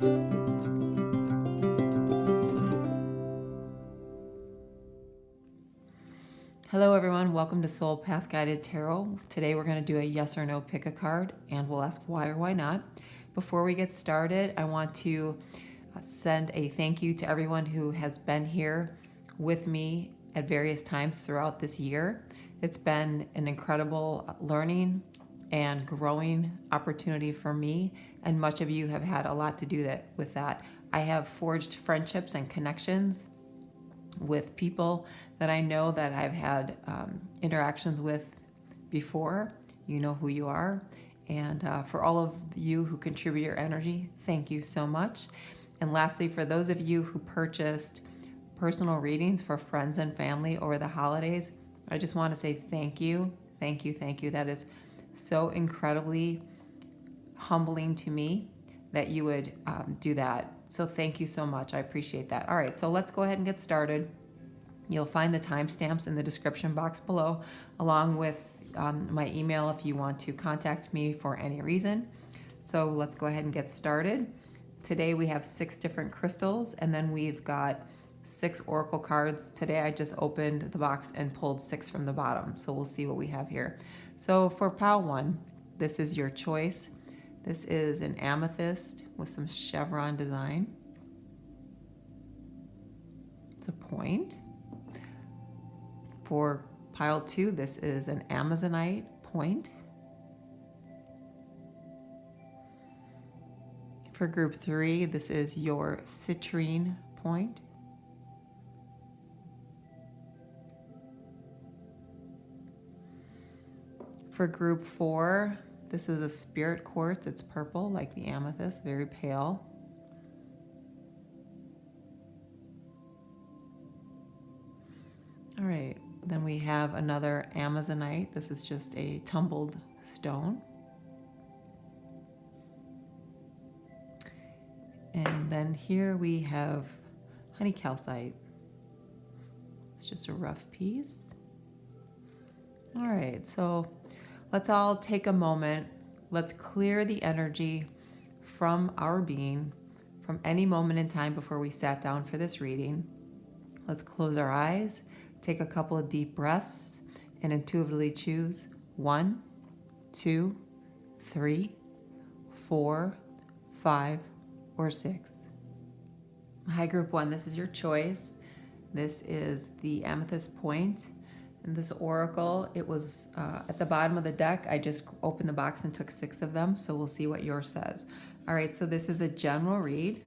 Hello everyone, welcome to Soul Path Guided Tarot. Today we're going to do a yes or no pick a card, and we'll ask why or why not. Before we get started, I want to send a thank you to everyone who has been here with me at various times throughout this year. It's been an incredible learning and growing opportunity for me, and much of you have had a lot to do with that. I have forged friendships and connections with people that I know that I've had interactions with before. You know who you are. And for all of you who contribute your energy, thank you so much. And lastly, for those of you who purchased personal readings for friends and family over the holidays, I just want to say thank you. Thank you, thank you. That is so incredibly humbling to me that you would do that. So thank you so much. I appreciate that. All right, so let's go ahead and get started. You'll find the timestamps in the description box below, along with my email if you want to contact me for any reason. So let's go ahead and get started. Today we have 6 different crystals, and then we've got 6 oracle cards. Today I just opened the box and pulled 6 from the bottom. So we'll see what we have here. So for pile 1, this is your choice. This is an amethyst with some chevron design. It's a point. For pile 2, this is an amazonite point. For group 3, this is your citrine point. For group 4, this is a spirit quartz. It's purple like the amethyst, very pale. All right, then we have another amazonite. This is just a tumbled stone. And then here we have honey calcite. It's just a rough piece. All right, so let's all take a moment. Let's clear the energy from our being, from any moment in time before we sat down for this reading. Let's close our eyes, take a couple of deep breaths, and intuitively choose 1, 2, 3, 4, 5, or 6. Hi, group 1, this is your choice. This is the amethyst point. And this oracle, it was at the bottom of the deck. I just opened the box and took 6 of them, so we'll see what yours says. All right, so this is a general read.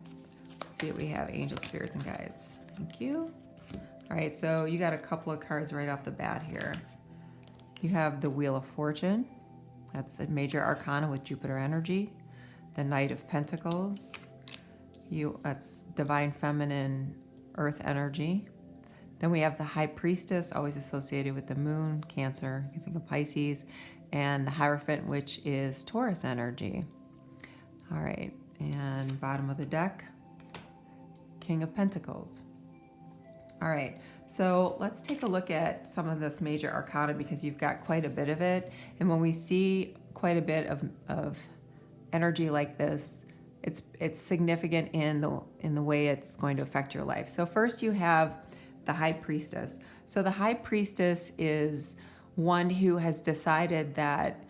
Let's see what we have, angel, spirits, and guides. Thank you. All right, so you got a couple of cards right off the bat here. You have the Wheel of Fortune. That's a major arcana with Jupiter energy. The Knight of Pentacles. That's divine feminine earth energy. Then we have the High Priestess, always associated with the moon, Cancer, you think of Pisces, and the Hierophant, which is Taurus energy. All right, and bottom of the deck, King of Pentacles. All right, so let's take a look at some of this major arcana because you've got quite a bit of it. And when we see quite a bit of energy like this, it's significant in the way it's going to affect your life. So first you have the High Priestess. So the High Priestess is one who has decided that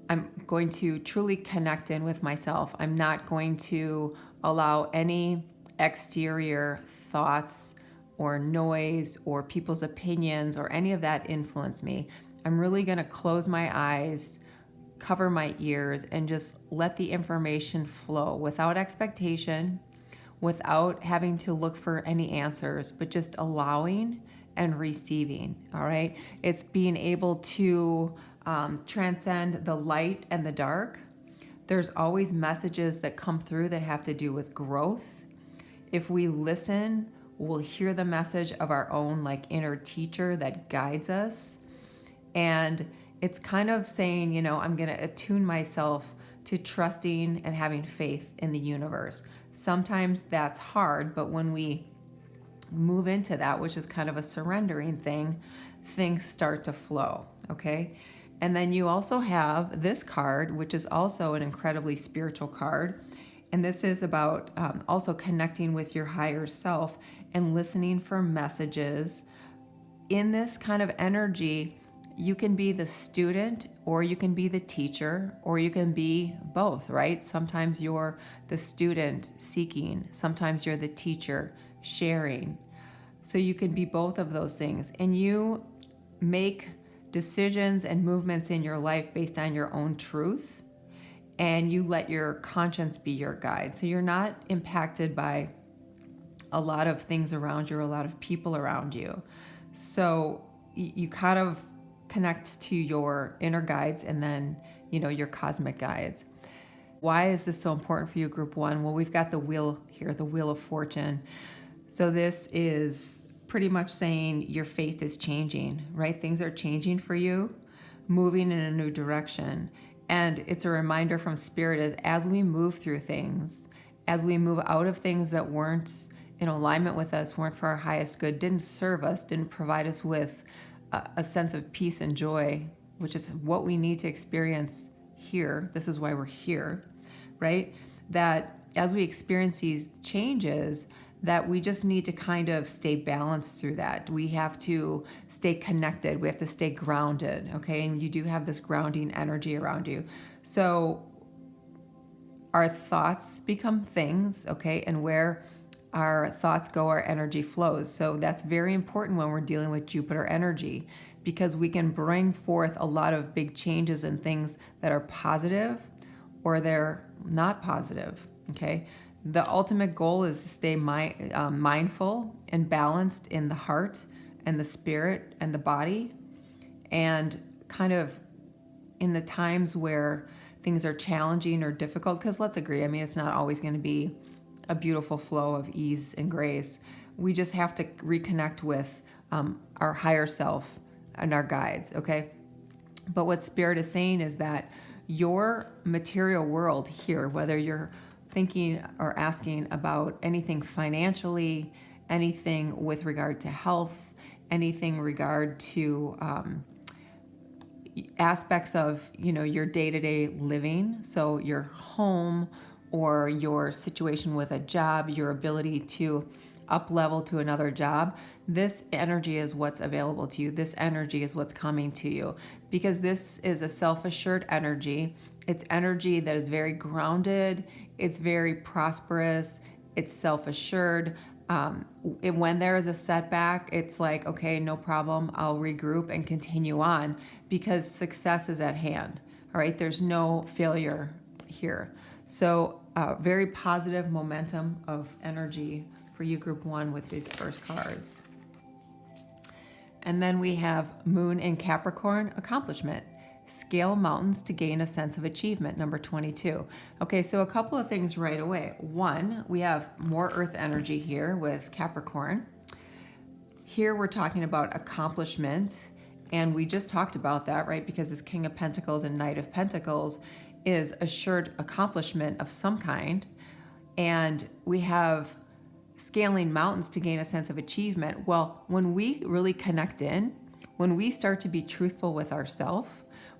I'm going to truly connect in with myself. I'm not going to allow any exterior thoughts or noise or people's opinions or any of that influence me. I'm really going to close my eyes, cover my ears, and just let the information flow without expectation, without having to look for any answers, but just allowing and receiving. All right. It's being able to transcend the light and the dark. There's always messages that come through that have to do with growth. If we listen, we'll hear the message of our own like inner teacher that guides us. And it's kind of saying, you know, I'm going to attune myself to trusting and having faith in the universe. Sometimes that's hard, but when we move into that, which is kind of a surrendering thing, things start to flow, okay? And then you also have this card, which is also an incredibly spiritual card, And this is about also connecting with your higher self and listening for messages. In this kind of energy, you can be the student, or you can be the teacher, or you can be both, right? Sometimes you're the student seeking, sometimes you're the teacher sharing. So you can be both of those things. And you make decisions and movements in your life based on your own truth, and you let your conscience be your guide. So you're not impacted by a lot of things around you or a lot of people around you. So you kind of connect to your inner guides and then, your cosmic guides. Why is this so important for you, group one? Well, we've got the wheel here, the Wheel of Fortune. So this is pretty much saying your fate is changing, right? Things are changing for you, moving in a new direction. And it's a reminder from Spirit as we move through things, as we move out of things that weren't in alignment with us, weren't for our highest good, didn't serve us, didn't provide us with a sense of peace and joy, which is what we need to experience here. This is why we're here, right? That as we experience these changes, that we just need to kind of stay balanced through that. We have to stay connected. We have to stay grounded, okay? And you do have this grounding energy around you. So our thoughts become things, okay? And where our thoughts go, our energy flows. So that's very important when we're dealing with Jupiter energy, because we can bring forth a lot of big changes and things that are positive or they're not positive, okay? The ultimate goal is to stay mindful and balanced in the heart and the spirit and the body, and kind of in the times where things are challenging or difficult, because let's agree, it's not always going to be a beautiful flow of ease and grace. We just have to reconnect with our higher self and our guides, okay? But what Spirit is saying is that your material world here, whether you're thinking or asking about anything financially, anything with regard to health, anything regard to aspects of your day-to-day living, so your home or your situation with a job, your ability to up level to another job, this energy is what's available to you. This energy is what's coming to you, because this is a self-assured energy. It's energy that is very grounded. It's very prosperous. It's self-assured. When there is a setback, it's like, okay, no problem. I'll regroup and continue on, because success is at hand. All right. There's no failure here. So very positive momentum of energy for you, group one, with these first cards. And then we have Moon in Capricorn, accomplishment. Scale mountains to gain a sense of achievement, number 22. Okay, so a couple of things right away. One, we have more earth energy here with Capricorn. Here we're talking about accomplishment, and we just talked about that, right? Because this King of Pentacles and Knight of Pentacles is assured accomplishment of some kind. And we have scaling mountains to gain a sense of achievement. Well, when we really connect in, when we start to be truthful with ourselves,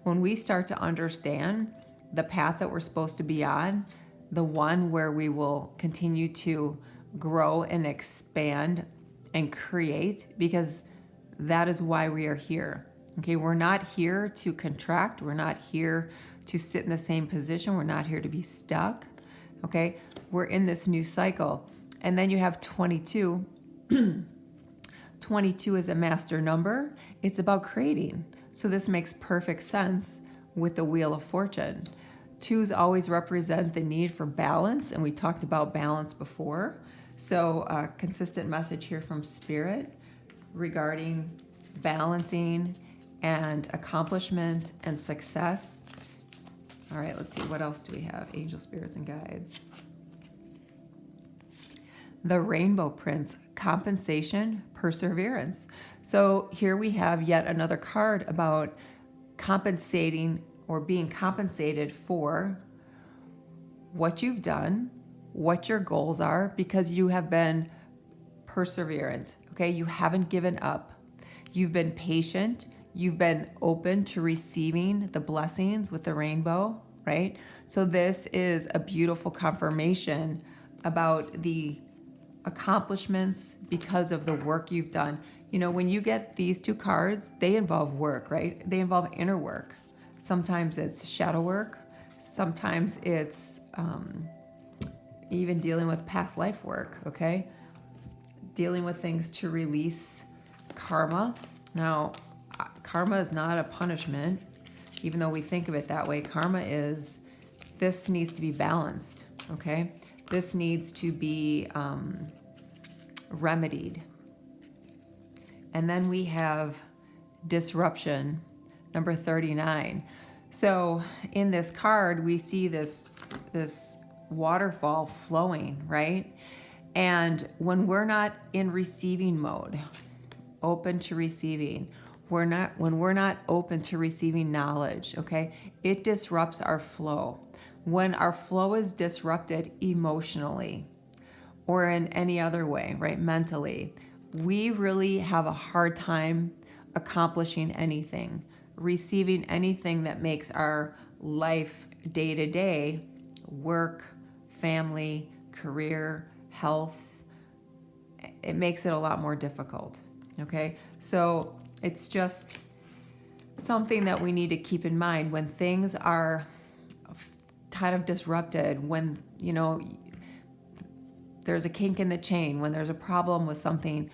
when we start to understand the path that we're supposed to be on, the one where we will continue to grow and expand and create, because that is why we are here. Okay, we're not here to contract. We're not here to sit in the same position. We're not here to be stuck. Okay, we're in this new cycle. And then you have 22. 22 is a master number. It's about creating. So this makes perfect sense with the Wheel of Fortune. Twos always represent the need for balance, and we talked about balance before. So a consistent message here from Spirit regarding balancing and accomplishment and success. All right, let's see, what else do we have? Angel, spirits, and guides. The Rainbow Prince, compensation, perseverance. So here we have yet another card about compensating or being compensated for what you've done, what your goals are, because you have been perseverant, okay? You haven't given up. You've been patient. You've been open to receiving the blessings with the rainbow, right? So this is a beautiful confirmation about the accomplishments because of the work you've done. You know, when you get these two cards, they involve work, right? They involve inner work. Sometimes it's shadow work. Sometimes it's even dealing with past life work, okay? Dealing with things to release karma. Now, karma is not a punishment, even though we think of it that way. Karma is, this needs to be balanced, okay? This needs to be remedied. And then we have disruption, number 39. So in this card, we see this waterfall flowing, right? And when we're not in receiving mode, open to receiving, when we're not open to receiving knowledge, okay, it disrupts our flow. When our flow is disrupted emotionally or in any other way, right, mentally, we really have a hard time accomplishing anything, receiving anything that makes our life day to day, work, family, career, health. It makes it a lot more difficult, okay? So it's just something that we need to keep in mind when things are kind of disrupted, when, you know, there's a kink in the chain, when there's a problem with something.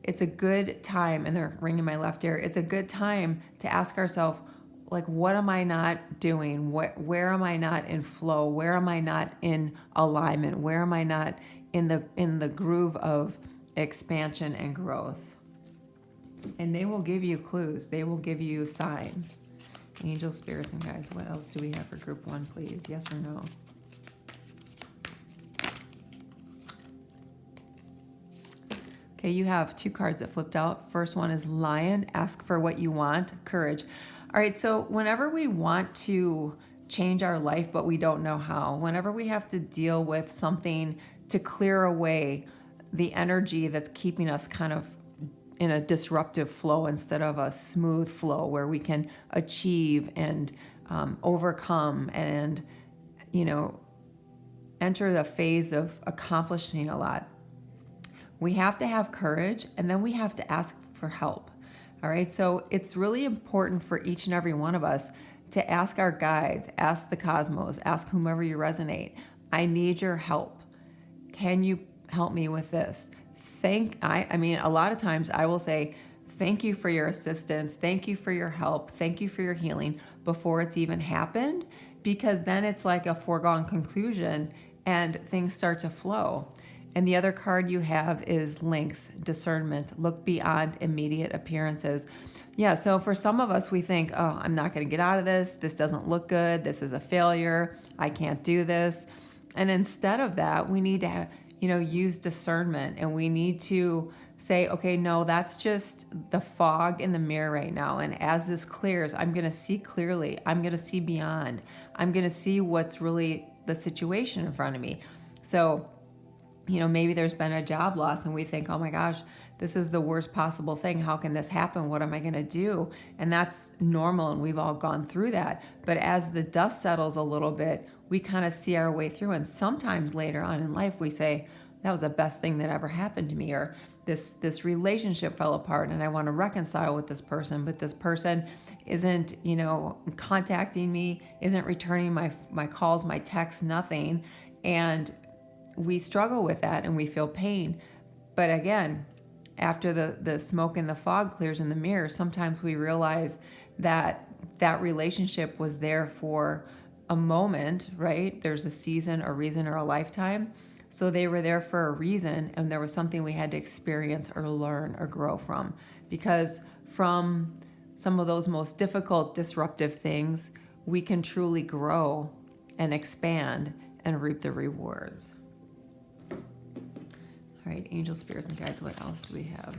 It's a good time, and they're ringing my left ear, it's a good time to ask ourselves, like, what am I not doing? Where am I not in flow? Where am I not in alignment? Where am I not in the groove of expansion and growth? And they will give you clues. They will give you signs. Angels, spirits, and guides. What else do we have for group 1, please? Yes or no? Okay, you have 2 cards that flipped out. First one is Lion. Ask for what you want. Courage. All right, so whenever we want to change our life, but we don't know how, whenever we have to deal with something to clear away the energy that's keeping us kind of in a disruptive flow instead of a smooth flow where we can achieve and overcome and, you know, enter the phase of accomplishing a lot, we have to have courage, and then we have to ask for help. All right, so it's really important for each and every one of us to ask our guides, ask the cosmos, ask whomever you resonate. I need your help. Can you help me with this? I mean, a lot of times I will say, thank you for your assistance. Thank you for your help. Thank you for your healing before it's even happened, because then it's like a foregone conclusion and things start to flow. And the other card you have is Lynx, discernment, look beyond immediate appearances. Yeah, so for some of us, we think, oh, I'm not going to get out of this. This doesn't look good. This is a failure. I can't do this. And instead of that, we need to use discernment, and we need to say, okay, no, that's just the fog in the mirror right now. And as this clears, I'm going to see clearly. I'm going to see beyond. I'm going to see what's really the situation in front of me. So, maybe there's been a job loss and we think, oh my gosh, this is the worst possible thing. How can this happen? What am I going to do? And that's normal, and we've all gone through that. But as the dust settles a little bit, we kind of see our way through. And sometimes later on in life, we say, that was the best thing that ever happened to me, or this relationship fell apart and I want to reconcile with this person, but this person isn't, contacting me, isn't returning my calls, my texts, nothing. And we struggle with that and we feel pain. But again, after the smoke and the fog clears in the mirror, sometimes we realize that relationship was there for a moment, right? There's a season, a reason, or a lifetime. So they were there for a reason, and there was something we had to experience or learn or grow from. Because from some of those most difficult, disruptive things, we can truly grow and expand and reap the rewards. All right, angel, spirits, and guides, what else do we have?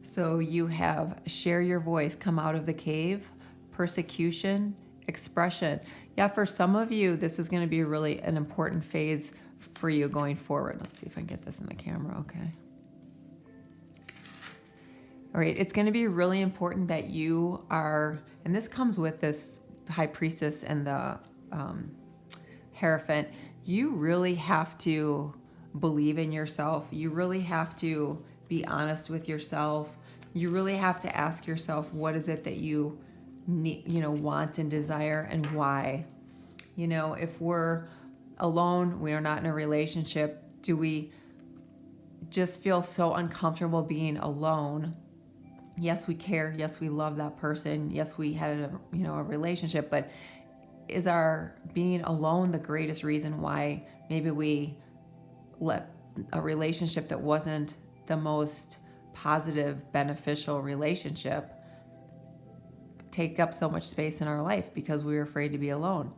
So you have share your voice, come out of the cave, persecution, expression. Yeah, for some of you, this is going to be really an important phase for you going forward. Let's see if I can get this in the camera, okay. All right, it's going to be really important that you are, and this comes with this high priestess and the Hierophant, you really have to believe in yourself. You really have to be honest with yourself. You really have to ask yourself, what is it that you need, want and desire, and why? If we're alone, we are not in a relationship, do we just feel so uncomfortable being alone? Yes, we care. Yes, we love that person. Yes, we had a relationship, but is our being alone the greatest reason why maybe we let a relationship that wasn't the most positive, beneficial relationship take up so much space in our life because we were afraid to be alone?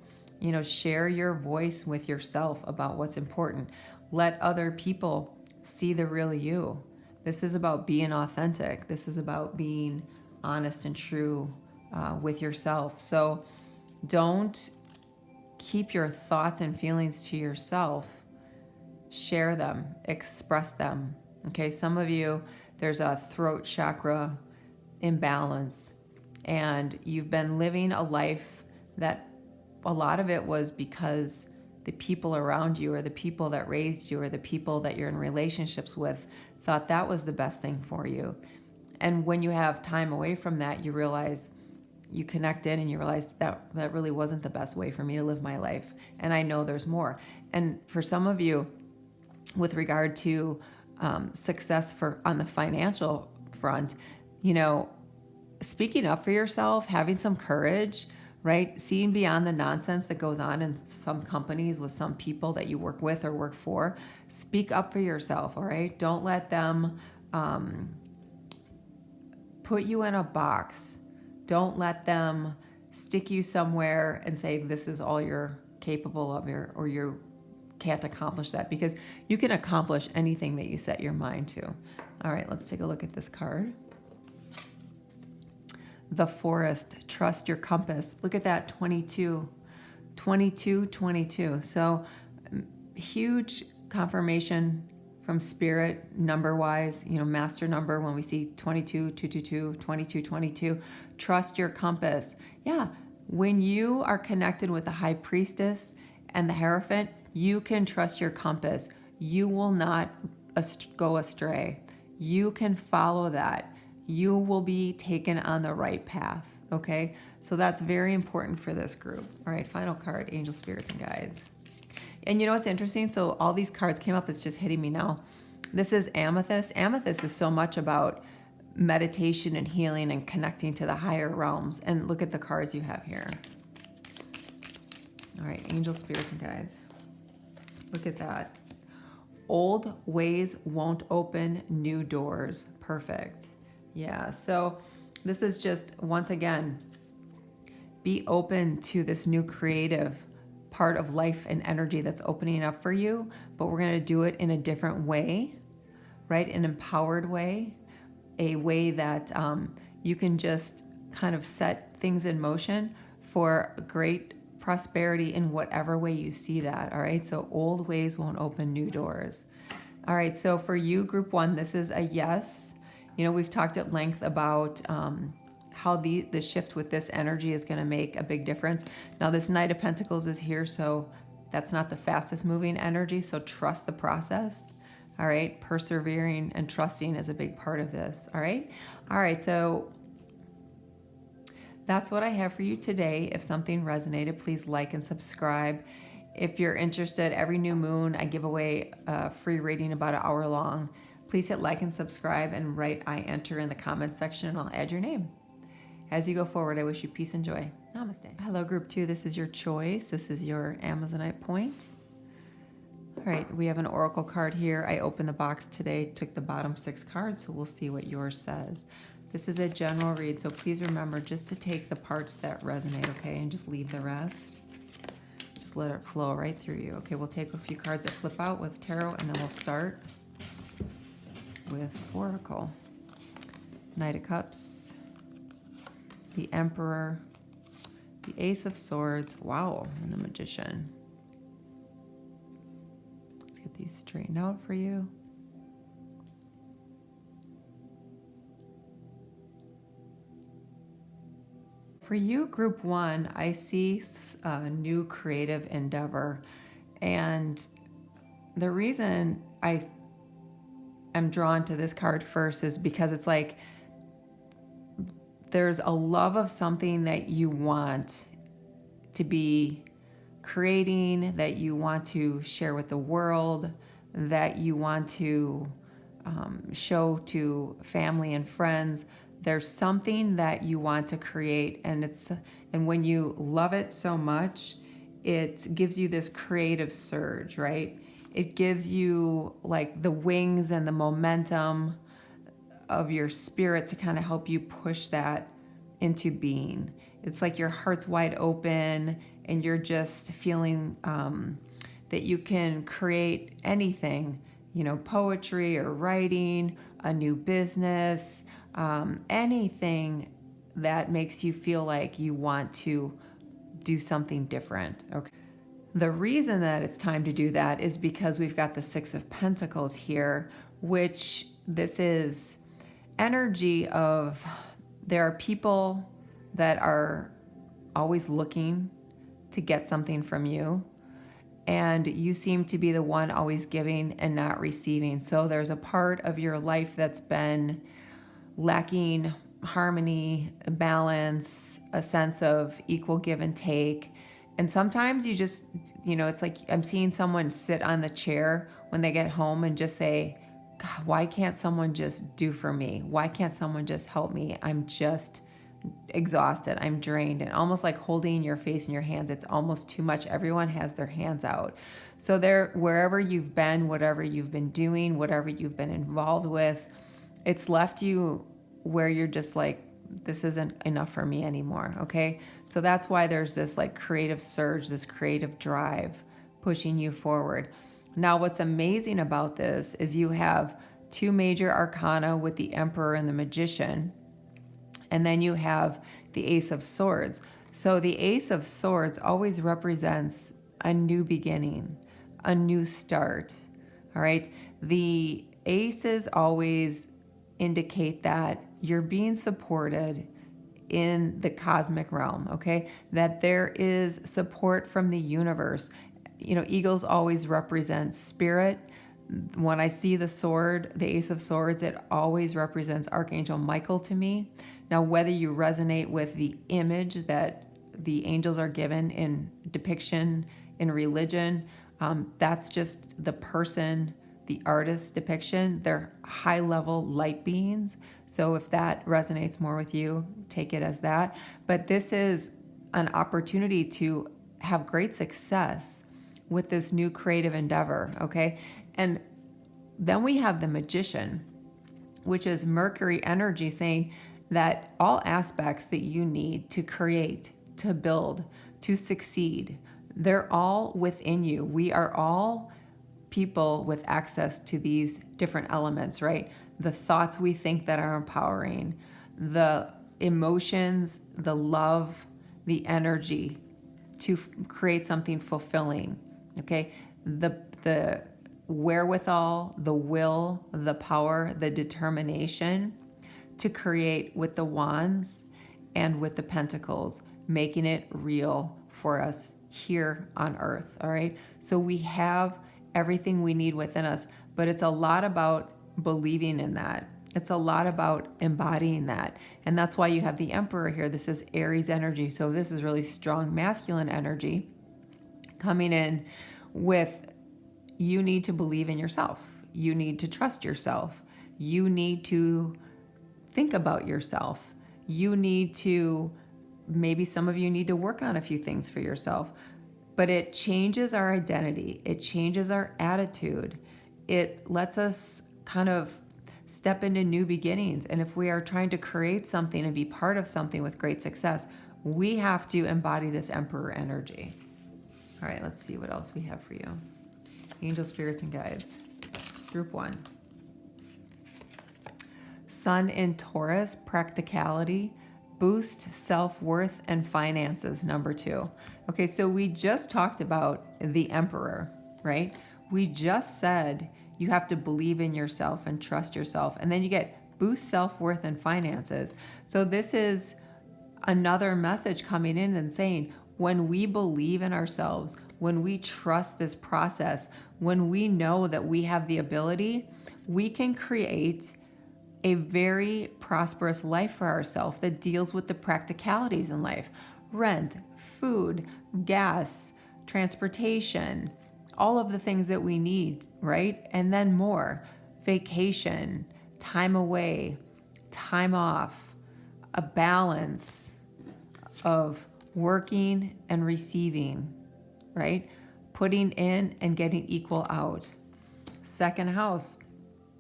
Share your voice with yourself about what's important. Let other people see the real you. This is about being authentic. This is about being honest and true with yourself. So don't keep your thoughts and feelings to yourself. Share them, express them. Okay, some of you, there's a throat chakra imbalance, and you've been living a life that a lot of it was because the people around you, or the people that raised you, or the people that you're in relationships with thought that was the best thing for you. And when you have time away from that, you realize, you connect in and you realize that really wasn't the best way for me to live my life. And I know there's more. And for some of you, with regard to success on the financial front, speaking up for yourself, having some courage, right? Seeing beyond the nonsense that goes on in some companies with some people that you work with or work for. Speak up for yourself, all right? Don't let them put you in a box. Don't let them stick you somewhere and say, this is all you're capable of, or you can't accomplish that, because you can accomplish anything that you set your mind to. All right, let's take a look at this card. The Forest, trust your compass. Look at that, 22, 22, 22. So huge confirmation from spirit number-wise, master number, when we see 22, 222, 22, 22. Trust your compass. Yeah, when you are connected with the high priestess and the Hierophant, you can trust your compass. You will not go astray. You can follow that. You will be taken on the right path, okay? So that's very important for this group. All right, final card, Angel, Spirits, and Guides. And you know what's interesting? So all these cards came up, it's just hitting me now. This is Amethyst. Amethyst is so much about meditation and healing and connecting to the higher realms. And look at the cards you have here. All right, Angel, Spirits, and Guides. Look at that. Old ways won't open new doors. Perfect. Yeah, so this is just, once again, be open to this new creative part of life and energy that's opening up for you, but we're going to do it in a different way, right? An empowered way, a way that you can just kind of set things in motion for great prosperity in whatever way you see that. All right, so old ways won't open new doors. All right, so for you, group one, this is a yes. We've talked at length about how the shift with this energy is going to make a big difference. Now, this Knight of Pentacles is here, so that's not the fastest moving energy, so trust the process. All right, persevering and trusting is a big part of this. All right, so that's what I have for you today. If something resonated, please like and subscribe. If you're interested, every new moon I give away a free reading about an hour long. Please hit like and subscribe and write I enter in the comments section, and I'll add your name. As you go forward, I wish you peace and joy. Namaste. Hello, group two. This is your choice. This is your Amazonite point. All right, we have an oracle card here. I opened the box today, took the bottom 6 cards, so we'll see what yours says. This is a general read, so please remember just to take the parts that resonate, okay, and just leave the rest. Just let it flow right through you. Okay, we'll take a few cards that flip out with tarot, and then we'll start with oracle. Knight of Cups, the Emperor, the Ace of Swords, wow, and the Magician. Let's get these straightened out for you. For you, group one, I see a new creative endeavor. And the reason I am drawn to this card first is because it's like there's a love of something that you want to be creating, that you want to share with the world, that you want to show to family and friends. There's something that you want to create, and when you love it so much, it gives you this creative surge, right? It gives you like the wings and the momentum of your spirit to kind of help you push that into being. It's like your heart's wide open and you're just feeling that you can create anything, poetry or writing, a new business, anything that makes you feel like you want to do something different. Okay. The reason that it's time to do that is because we've got the Six of Pentacles here, which this is energy of there are people that are always looking to get something from you, and you seem to be the one always giving and not receiving. So there's a part of your life that's been lacking harmony, balance, a sense of equal give and take. And sometimes you just, it's like I'm seeing someone sit on the chair when they get home and just say, God, why can't someone just do for me? Why can't someone just help me? I'm just exhausted. I'm drained. And almost like holding your face in your hands, it's almost too much. Everyone has their hands out. So there, wherever you've been, whatever you've been doing, whatever you've been involved with, it's left you where you're just like, this isn't enough for me anymore. Okay. So that's why there's this like creative surge, this creative drive pushing you forward. Now, what's amazing about this is you have two major arcana with the Emperor and the Magician, and then you have the Ace of Swords. So the Ace of Swords always represents a new beginning, a new start. All right. The aces always indicate that you're being supported in the cosmic realm, okay? That there is support from the universe. Eagles always represent spirit. When I see the sword, the Ace of Swords, it always represents Archangel Michael to me. Now, whether you resonate with the image that the angels are given in depiction in religion, that's just the person, the artist's depiction. They're high-level light beings. So if that resonates more with you, take it as that. But this is an opportunity to have great success with this new creative endeavor, okay? And then we have the Magician, which is Mercury energy, saying that all aspects that you need to create, to build, to succeed, they're all within you. We are all people with access to these different elements, right? The thoughts we think that are empowering, the emotions, the love, the energy to create something fulfilling, okay? The wherewithal, the will, the power, the determination to create with the wands and with the pentacles, making it real for us here on earth, all right? So we have everything we need within us, but it's a lot about believing in that. It's a lot about embodying that. And that's why you have the Emperor here. This is Aries energy. So this is really strong masculine energy coming in with, you need to believe in yourself. You need to trust yourself. You need to think about yourself. You need to, maybe some of you need to work on a few things for yourself. But it changes our identity. It changes our attitude. It lets us kind of step into new beginnings. And if we are trying to create something and be part of something with great success, we have to embody this Emperor energy. All right, let's see what else we have for you. Angel, spirits, and guides. Group one. Sun in Taurus, practicality, boost self-worth and finances, number 2. Okay, so we just talked about the Emperor, right? We just said you have to believe in yourself and trust yourself. And then you get boost self-worth and finances. So this is another message coming in and saying, when we believe in ourselves, when we trust this process, when we know that we have the ability, we can create a very prosperous life for ourselves that deals with the practicalities in life: rent, food, gas, transportation, all of the things that we need, right? And then more: vacation, time away, time off, a balance of working and receiving, right? Putting in and getting equal out. Second house,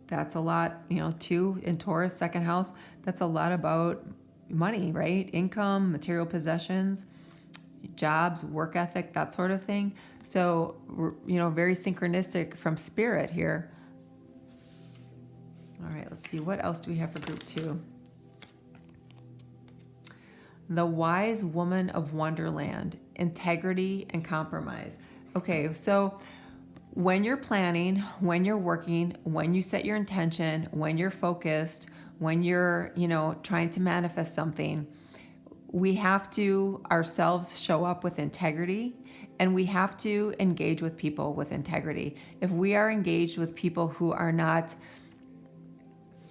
that's a lot, 2 in Taurus, second house, that's a lot about money, right? Income, material possessions, jobs, work ethic, that sort of thing. So, very synchronistic from spirit here. All right, let's see. What else do we have for group 2? The wise woman of Wonderland, integrity and compromise. Okay, so when you're planning, when you're working, when you set your intention, when you're focused, when you're, trying to manifest something, we have to ourselves show up with integrity, and we have to engage with people with integrity. If we are engaged with people who are not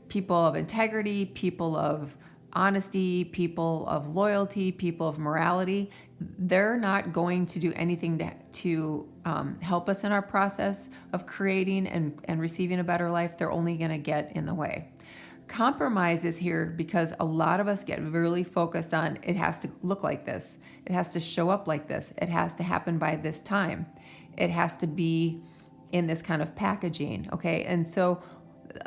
people of integrity, people of honesty, people of loyalty, people of morality, they're not going to do anything to help us in our process of creating and receiving a better life. They're only going to get in the way. Compromise is here because a lot of us get really focused on, it has to look like this, it has to show up like this, it has to happen by this time, it has to be in this kind of packaging, okay? And so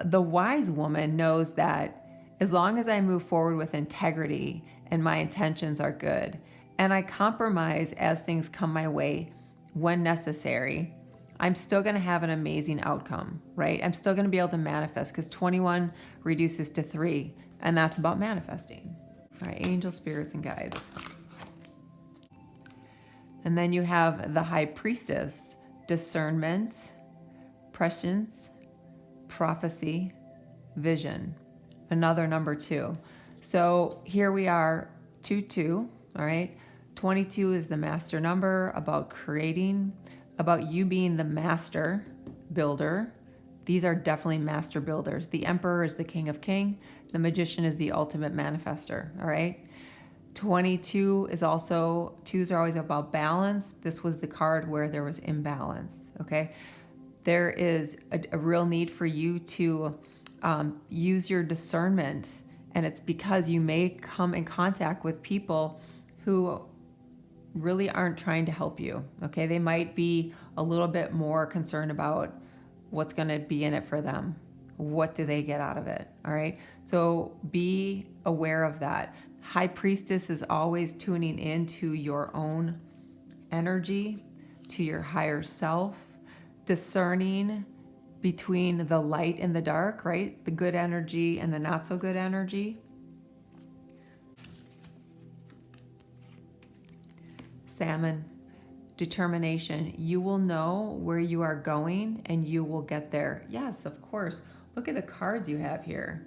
the wise woman knows that as long as I move forward with integrity and my intentions are good, and I compromise as things come my way when necessary, I'm still going to have an amazing outcome, right? I'm still going to be able to manifest, because 21 reduces to 3, and that's about manifesting. All right, angel, spirits, and guides. And then you have the high priestess, discernment, prescience, prophecy, vision. Another number 2. So here we are, 2-2, all right? 22 is the master number, about creating, about you being the master builder. These are definitely master builders. The Emperor is the King of King. The Magician is the ultimate manifester, all right? 22 is also, 2s are always about balance. This was the card where there was imbalance, okay? There is a real need for you to use your discernment, and it's because you may come in contact with people who really aren't trying to help you, okay? They might be a little bit more concerned about what's going to be in it for them. What do they get out of it, all right? So be aware of that. High priestess is always tuning into your own energy, to your higher self, discerning between the light and the dark, right? The good energy and the not so good energy. Salmon, determination. You will know where you are going and you will get there. Yes, of course. Look at the cards you have here.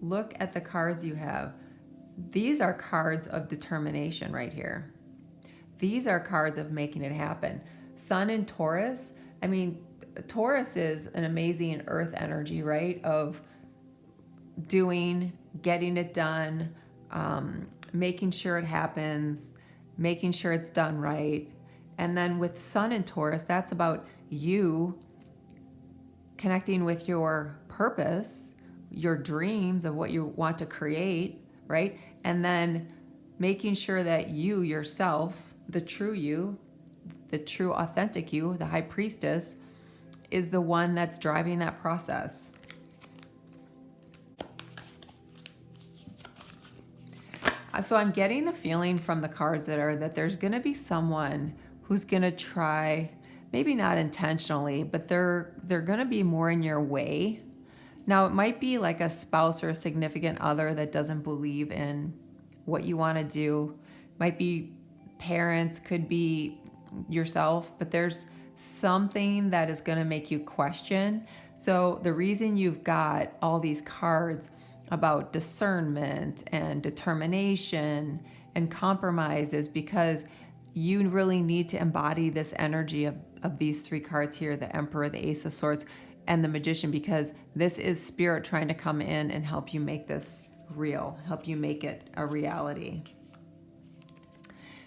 Look at the cards you have. These are cards of determination right here. These are cards of making it happen. Sun in Taurus, Taurus is an amazing earth energy, right? Of doing, getting it done, making sure it happens, making sure it's done right. And then with Sun in Taurus, that's about you connecting with your purpose, your dreams of what you want to create, right? And then making sure that you yourself, the true authentic you, the high priestess, is the one that's driving that process. So I'm getting the feeling from the cards that there's going to be someone who's going to try, maybe not intentionally, but they're going to be more in your way. Now, it might be like a spouse or a significant other that doesn't believe in what you want to do. Might be parents, could be yourself, but there's something that is going to make you question. So the reason you've got all these cards about discernment and determination and compromises, because you really need to embody this energy of these three cards here, the Emperor, the Ace of Swords, and the Magician, because this is spirit trying to come in and help you make this real, help you make it a reality.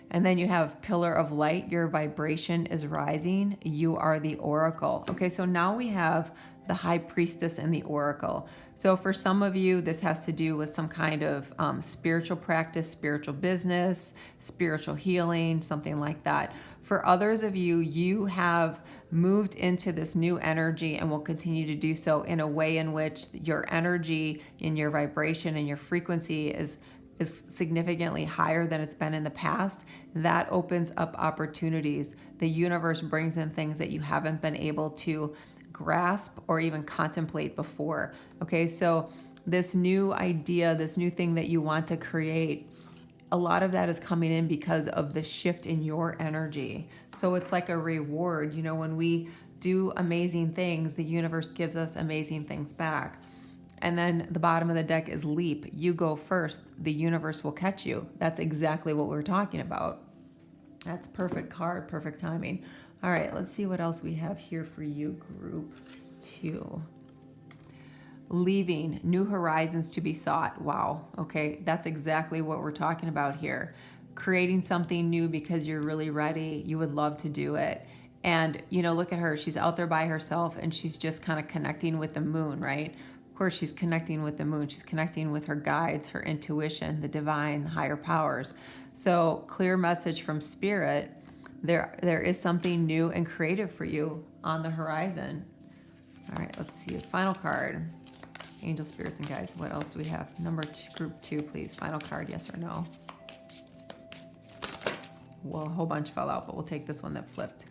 And then you have Pillar of Light, your vibration is rising, you are the Oracle. Okay, so now we have the High Priestess and the Oracle. So for some of you, this has to do with some kind of spiritual practice, spiritual business, spiritual healing, something like that. For others of you, you have moved into this new energy and will continue to do so in a way in which your energy in your vibration and your frequency is significantly higher than it's been in the past. That opens up opportunities. The universe brings in things that you haven't been able to grasp or even contemplate before. Okay, so this new idea, this new thing that you want to create, a lot of that is coming in because of the shift in your energy. So it's like a reward. You know, when we do amazing things, the universe gives us amazing things back. And then the bottom of the deck is leap. You go first, the universe will catch you. That's exactly what we're talking about. That's perfect card, perfect timing. All right, let's see what else we have here for you, group 2. Leaving, new horizons to be sought. Wow, okay, that's exactly what we're talking about here. Creating something new because you're really ready. You would love to do it. And, you know, look at her. She's out there by herself and she's just kind of connecting with the moon, right? Of course, she's connecting with the moon. She's connecting with her guides, her intuition, the divine, the higher powers. So clear message from spirit. There is something new and creative for you on the horizon. All right, let's see. Final card. Angel, spirits, and guides. What else do we have? Number 2, group 2, please. Final card, yes or no? Well, a whole bunch fell out, but we'll take this one that flipped.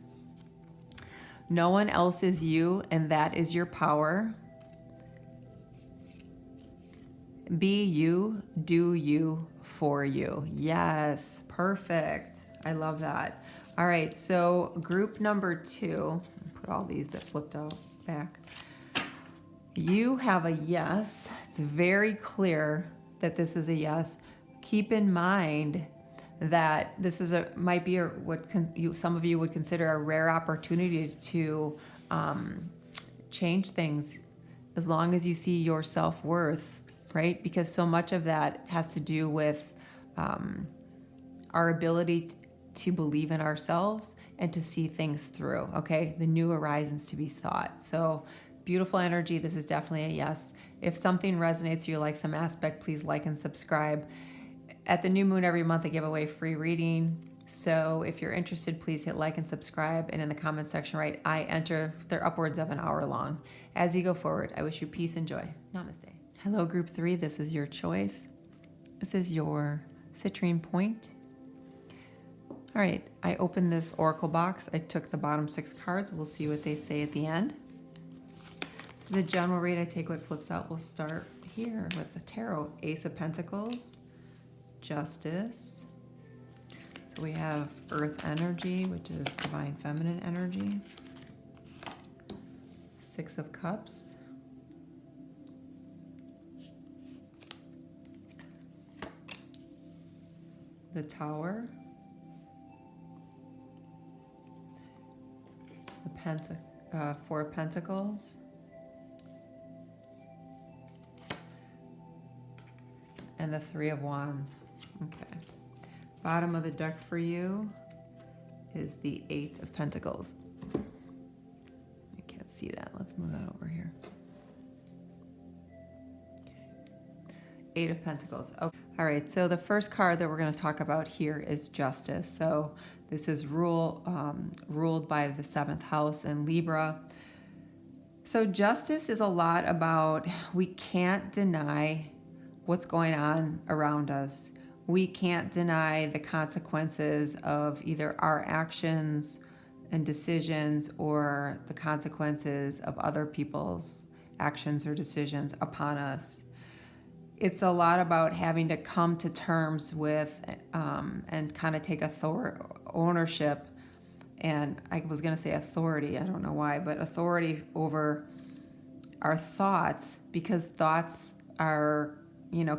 No one else is you, and that is your power. Be you, do you, for you. Yes, perfect. I love that. All right, so group number 2, put all these that flipped out back. You have a yes. It's very clear that this is a yes. Keep in mind that this is might be some of you would consider a rare opportunity to change things, as long as you see your self-worth, right? Because so much of that has to do with our ability to believe in ourselves and to see things through, okay? The new horizons to be sought. So beautiful energy. This is definitely a yes. If something resonates or you like some aspect, please like and subscribe. At the new moon every month, I give away free reading. So if you're interested, please hit like and subscribe. And in the comment section, right, I enter, they're upwards of an hour long. As you go forward, I wish you peace and joy. Namaste. Hello, group 3. This is your choice. This is your citrine point. All right, I opened this oracle box. I took the bottom 6 cards. We'll see what they say at the end. This is a general read. I take what flips out. We'll start here with the tarot. Ace of Pentacles, Justice. So we have Earth energy, which is divine feminine energy. 6 of Cups. The Tower. The 4 of Pentacles. And the 3 of Wands. Okay. Bottom of the deck for you is the 8 of Pentacles. I can't see that. Let's move that over here. Okay. 8 of Pentacles. Okay. All right. So the first card that we're going to talk about here is Justice. So this is ruled by the 7th house in Libra. So justice is a lot about, we can't deny what's going on around us. We can't deny the consequences of either our actions and decisions or the consequences of other people's actions or decisions upon us. It's a lot about having to come to terms with and kind of take ownership, and I was going to say authority, I don't know why, but authority over our thoughts, because thoughts are,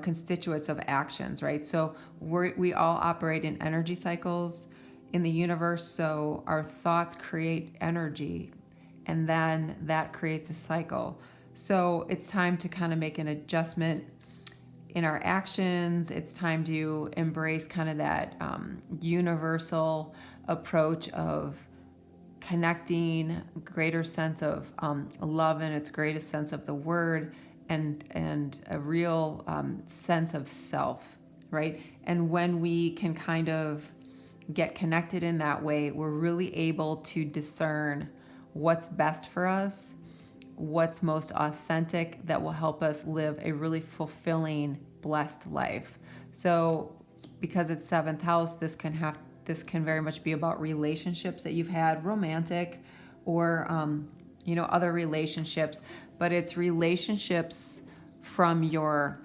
constituents of actions, right? So we all operate in energy cycles in the universe. So our thoughts create energy, and then that creates a cycle. So it's time to kind of make an adjustment in our actions. It's time to embrace kind of that universal approach of connecting, greater sense of love in its greatest sense of the word, and a real sense of self, right? And when we can kind of get connected in that way, we're really able to discern what's best for us, what's most authentic, that will help us live a really fulfilling, blessed life. So because it's seventh house, this can very much be about relationships that you've had, romantic or other relationships, but it's relationships from your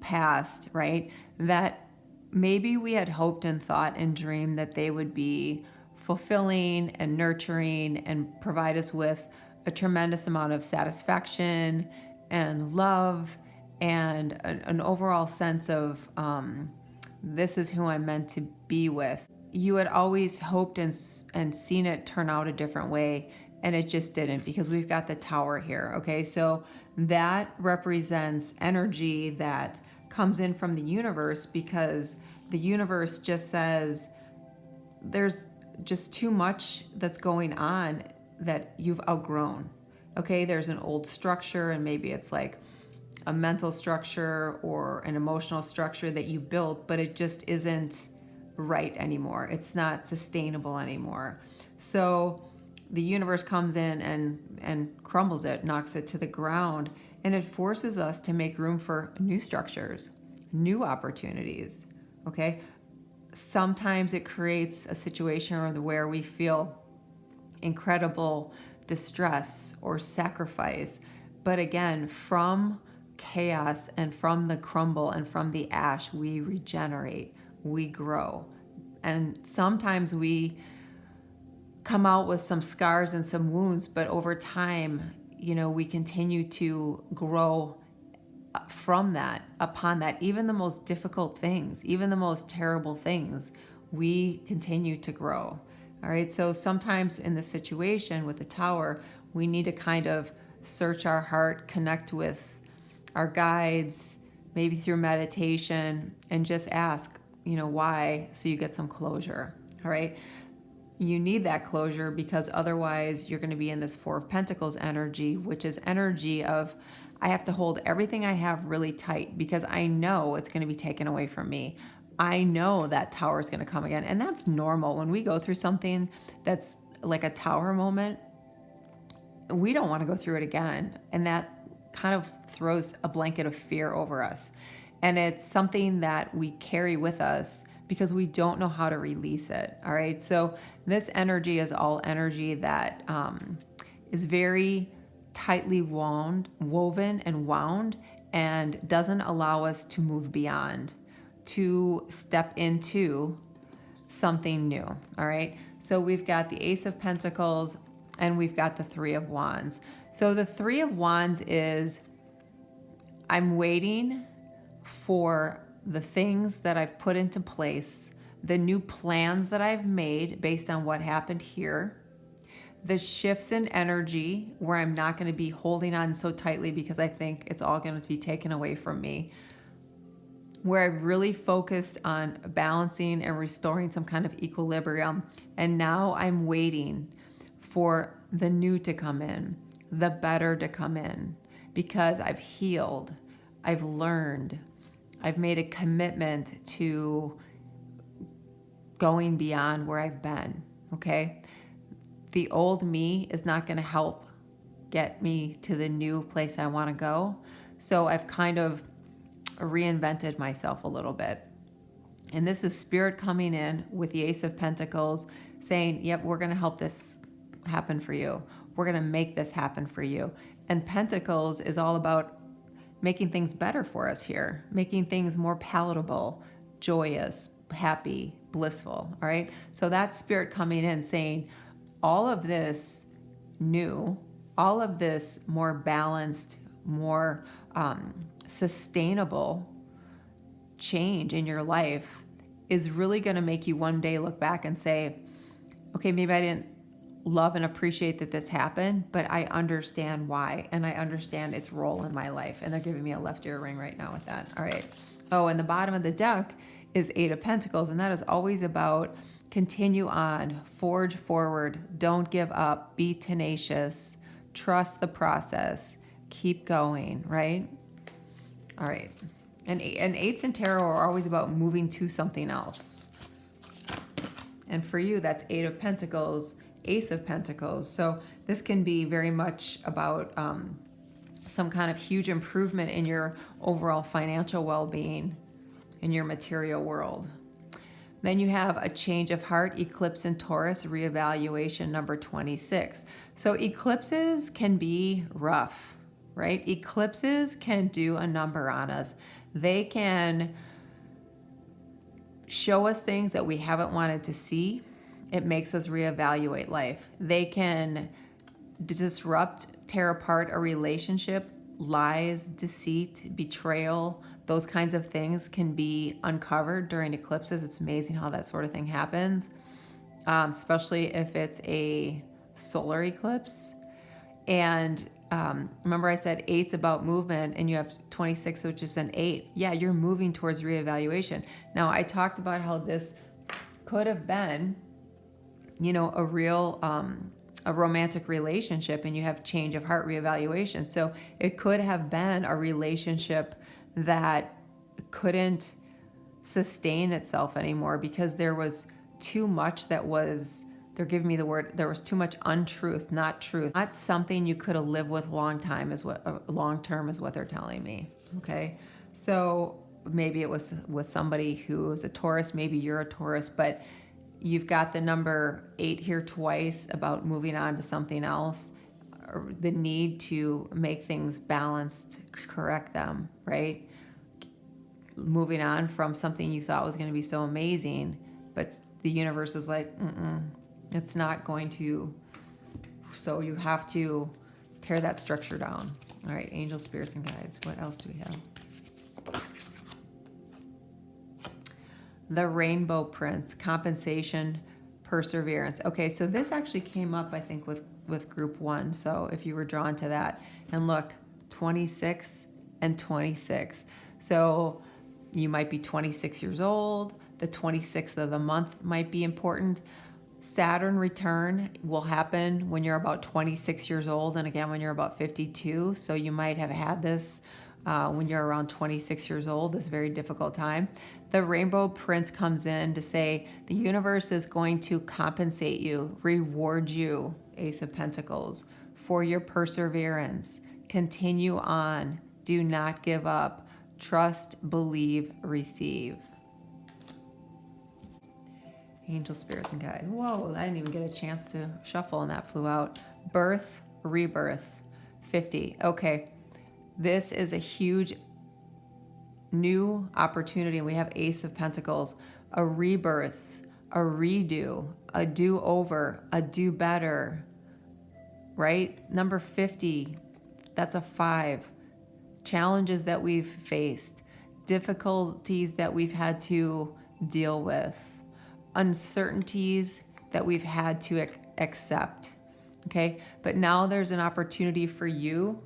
past, right? That maybe we had hoped and thought and dreamed that they would be fulfilling and nurturing and provide us with a tremendous amount of satisfaction and love and an overall sense of this is who I'm meant to be with. You had always hoped and seen it turn out a different way, and it just didn't, because we've got the Tower here, okay? So that represents energy that comes in from the universe, because the universe just says there's just too much that's going on that you've outgrown, okay? There's an old structure, and maybe it's like a mental structure or an emotional structure that you built, but it just isn't right anymore. It's not sustainable anymore. So the universe comes in and crumbles it, knocks it to the ground, and it forces us to make room for new structures, new opportunities, okay? Sometimes it creates a situation where we feel incredible distress or sacrifice. But again, from chaos and from the crumble and from the ash, we regenerate, we grow. And sometimes we come out with some scars and some wounds, but over time, we continue to grow from that, upon that. Even the most difficult things, even the most terrible things, we continue to grow. All right, so sometimes in the situation with the Tower, we need to kind of search our heart, connect with our guides, maybe through meditation, and just ask, why, so you get some closure. All right, you need that closure, because otherwise you're going to be in this Four of Pentacles energy, which is energy of, I have to hold everything I have really tight because I know it's going to be taken away from me. I know that Tower is going to come again. And that's normal. When we go through something that's like a Tower moment, we don't want to go through it again. And that kind of throws a blanket of fear over us. And it's something that we carry with us because we don't know how to release it. All right. So this energy is all energy that is very tightly woven and wound, and doesn't allow us to move beyond, to step into something new. All right. So we've got the Ace of Pentacles and we've got the Three of Wands. So the Three of Wands is, I'm waiting for the things that I've put into place, the new plans that I've made based on what happened here, the shifts in energy where I'm not going to be holding on so tightly because I think it's all going to be taken away from me, where I've really focused on balancing and restoring some kind of equilibrium. And now I'm waiting for the new to come in, the better to come in, because I've healed, I've learned, I've made a commitment to going beyond where I've been, okay? The old me is not going to help get me to the new place I want to go. So I've kind of reinvented myself a little bit. And this is Spirit coming in with the Ace of Pentacles saying, yep, we're going to help this happen for you. We're going to make this happen for you. And Pentacles is all about making things better for us here, making things more palatable, joyous, happy, blissful. All right. So that's Spirit coming in saying, all of this new, all of this more balanced, more sustainable change in your life is really going to make you one day look back and say, okay, maybe I didn't love and appreciate that this happened, but I understand why, and I understand its role in my life. And they're giving me a left ear ring right now with that. All right. Oh, and the bottom of the deck is Eight of Pentacles, and that is always about continue on, forge forward, don't give up, be tenacious, trust the process, keep going, right? All right. And eights in tarot are always about moving to something else. And for you, that's Eight of Pentacles, Ace of Pentacles. So this can be very much about some kind of huge improvement in your overall financial well-being in your material world. Then you have a change of heart, eclipse in Taurus, reevaluation number 26. So eclipses can be rough, right? Eclipses can do a number on us. They can show us things that we haven't wanted to see. It makes us reevaluate life. They can disrupt, tear apart a relationship. Lies, deceit, betrayal, those kinds of things can be uncovered during eclipses. It's amazing how that sort of thing happens, especially if it's a solar eclipse. And remember I said eight's about movement, and you have 26, which is an 8. Yeah, you're moving towards reevaluation. Now, I talked about how this could have been, a real a romantic relationship, and you have change of heart, reevaluation. So it could have been a relationship that couldn't sustain itself anymore because there was too much that was, they're giving me the word, there was too much untruth, not truth. Not something you could have lived with long term is what they're telling me. Okay. So maybe it was with somebody who is a Taurus, maybe you're a Taurus, but you've got the number 8 here twice about moving on to something else, or the need to make things balanced, correct them, right? Moving on from something you thought was going to be so amazing, but the universe is like, it's not going to. So you have to tear that structure down. All right, angels, spirits, and guides. What else do we have? The Rainbow Prince, compensation, perseverance. Okay, so this actually came up, I think, with group 1. So if you were drawn to that, and look, 26 and 26. So you might be 26 years old. The 26th of the month might be important. Saturn return will happen when you're about 26 years old, and again when you're about 52. So you might have had this when you're around 26 years old, this very difficult time. The Rainbow Prince comes in to say the universe is going to compensate you, reward you, Ace of Pentacles, for your perseverance. Continue on. Do not give up. Trust, believe, receive. Angel, spirits, and guides. Whoa, I didn't even get a chance to shuffle, and that flew out. Birth, rebirth, 50. Okay. This is a huge new opportunity. We have Ace of Pentacles, a rebirth, a redo, a do-over, a do better, right? Number 50, that's a 5. Challenges that we've faced, difficulties that we've had to deal with, uncertainties that we've had to accept, okay? But now there's an opportunity for you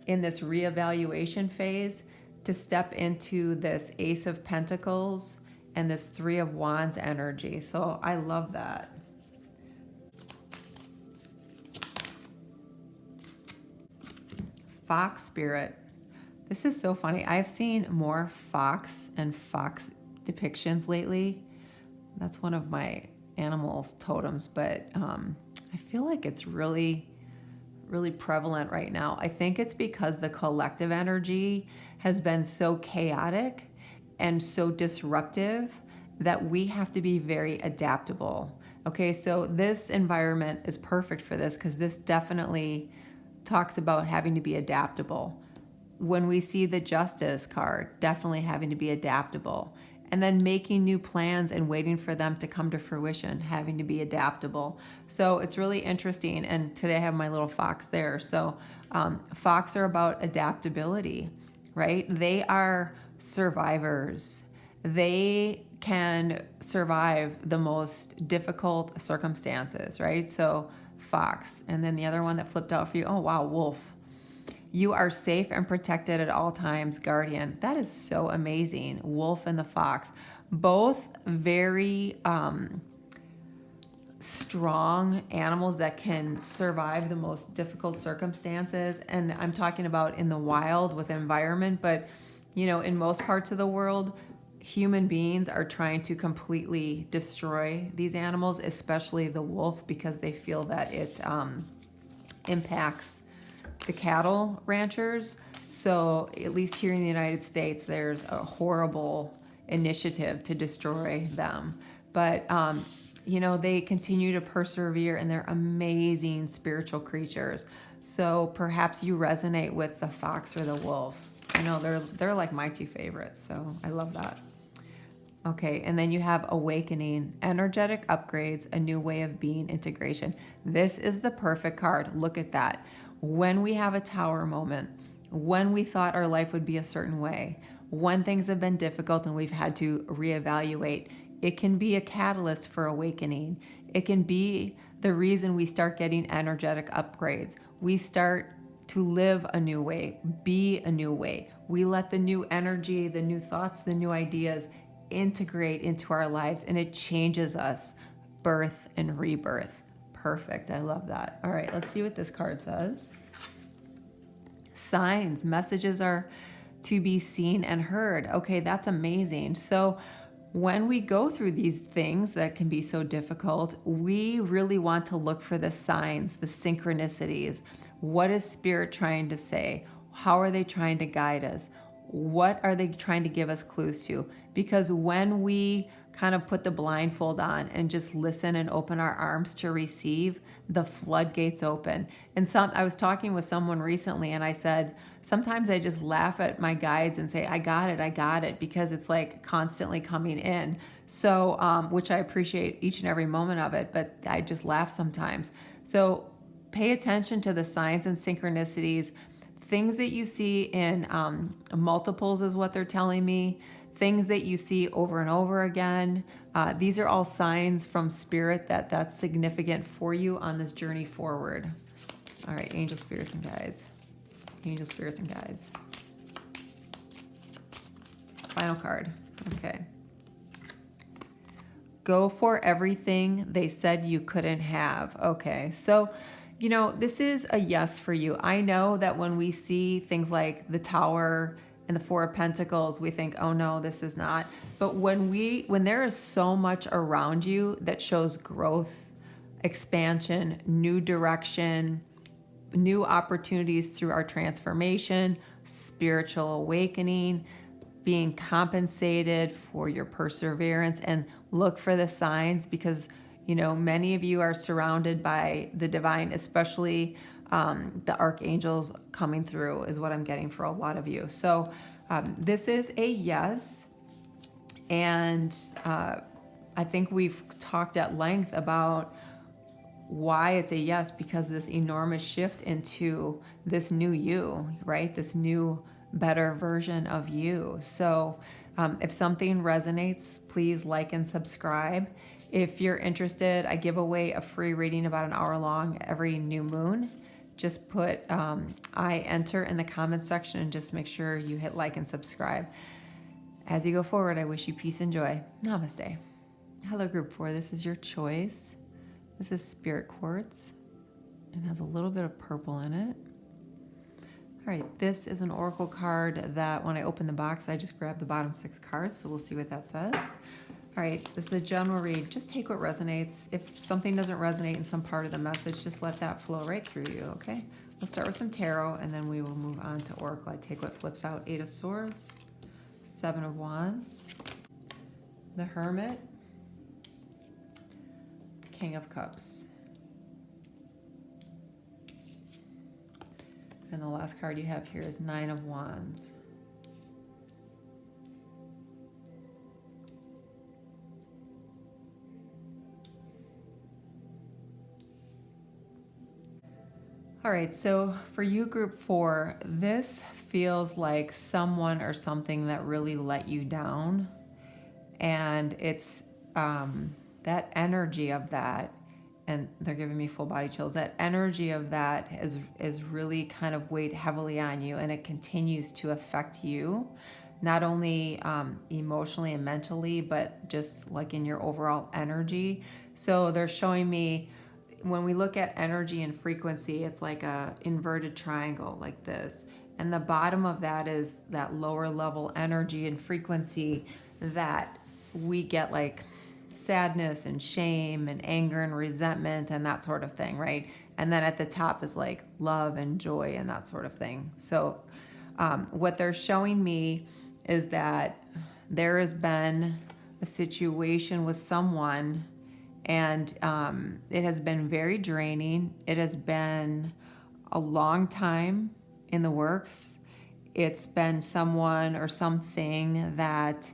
in this reevaluation phase to step into this Ace of Pentacles and this 3 of Wands energy. So I love that. Fox spirit. This is so funny. I've seen more fox and fox depictions lately. That's one of my animals totems, but I feel like it's really prevalent right now. I think it's because the collective energy has been so chaotic and so disruptive that we have to be very adaptable. Okay, so this environment is perfect for this because this definitely talks about having to be adaptable. When we see the Justice card, definitely having to be adaptable. and then making new plans and waiting for them to come to fruition, having to be adaptable. So it's really interesting. And today I have my little fox there. So fox are about adaptability, right? They are survivors. They can survive the most difficult circumstances, right? So fox. And then the other one that flipped out for you, oh wow, wolf. You are safe and protected at all times, guardian. That is so amazing. Wolf and the fox, both very strong animals that can survive the most difficult circumstances. And I'm talking about in the wild with environment, but in most parts of the world, human beings are trying to completely destroy these animals, especially the wolf, because they feel that it impacts the cattle ranchers. So at least here in the United States, there's a horrible initiative to destroy them. But, they continue to persevere, and they're amazing spiritual creatures. So perhaps you resonate with the fox or the wolf. I know they're like my two favorites, so I love that. Okay, and then you have awakening, energetic upgrades, a new way of being, integration. This is the perfect card. Look at that. When we have a tower moment, when we thought our life would be a certain way, when things have been difficult and we've had to reevaluate, it can be a catalyst for awakening. It can be the reason we start getting energetic upgrades. We start to live a new way, be a new way. We let the new energy, the new thoughts, the new ideas integrate into our lives, and it changes us. Birth and rebirth. Perfect. I love that. All right, let's see what this card says. Signs, messages are to be seen and heard. Okay, that's amazing. So when we go through these things that can be so difficult, we really want to look for the signs, the synchronicities. What is Spirit trying to say? How are they trying to guide us? What are they trying to give us clues to? Because when we kind of put the blindfold on and just listen and open our arms to receive, the floodgates open. And I was talking with someone recently, and I said, sometimes I just laugh at my guides and say, I got it, because it's like constantly coming in. So, which I appreciate each and every moment of it, but I just laugh sometimes. So pay attention to the signs and synchronicities. Things that you see in multiples is what they're telling me. Things that you see over and over again. These are all signs from Spirit that that's significant for you on this journey forward. All right, angel spirits and guides. Angel spirits and guides. Final card. Okay. Go for everything they said you couldn't have. Okay, so this is a yes for you. I know that when we see things like the Tower and the Four of Pentacles, we think, oh no, this is not. But when there is so much around you that shows growth, expansion, new direction, new opportunities through our transformation, spiritual awakening, being compensated for your perseverance, and look for the signs, because many of you are surrounded by the divine, especially the archangels coming through is what I'm getting for a lot of you. So this is a yes. And I think we've talked at length about why it's a yes, because this enormous shift into this new you, right? This new, better version of you. So if something resonates, please like and subscribe. If you're interested, I give away a free reading about an hour long every new moon. Just put I enter in the comments section and just make sure you hit like and subscribe. As you go forward, I wish you peace and joy. Namaste. Hello, group 4. This is your choice. This is Spirit Quartz. It has a little bit of purple in it. All right, this is an oracle card that when I open the box, I just grab the bottom 6 cards. So we'll see what that says. All right, this is a general read. Just take what resonates. If something doesn't resonate in some part of the message, just let that flow right through you, okay? We'll start with some tarot, and then we will move on to oracle. I take what flips out. 8 of Swords, 7 of Wands, the Hermit, King of Cups. And the last card you have here is 9 of Wands. All right, so for you, group 4, this feels like someone or something that really let you down. And it's that energy of that, and they're giving me full body chills, that energy of that is really kind of weighed heavily on you, and it continues to affect you, not only emotionally and mentally, but just like in your overall energy. So they're showing me, when we look at energy and frequency, it's like a inverted triangle like this. And the bottom of that is that lower level energy and frequency that we get, like sadness and shame and anger and resentment and that sort of thing, right? And then at the top is like love and joy and that sort of thing. So what they're showing me is that there has been a situation with someone, and it has been very draining. It has been a long time in the works. It's been someone or something that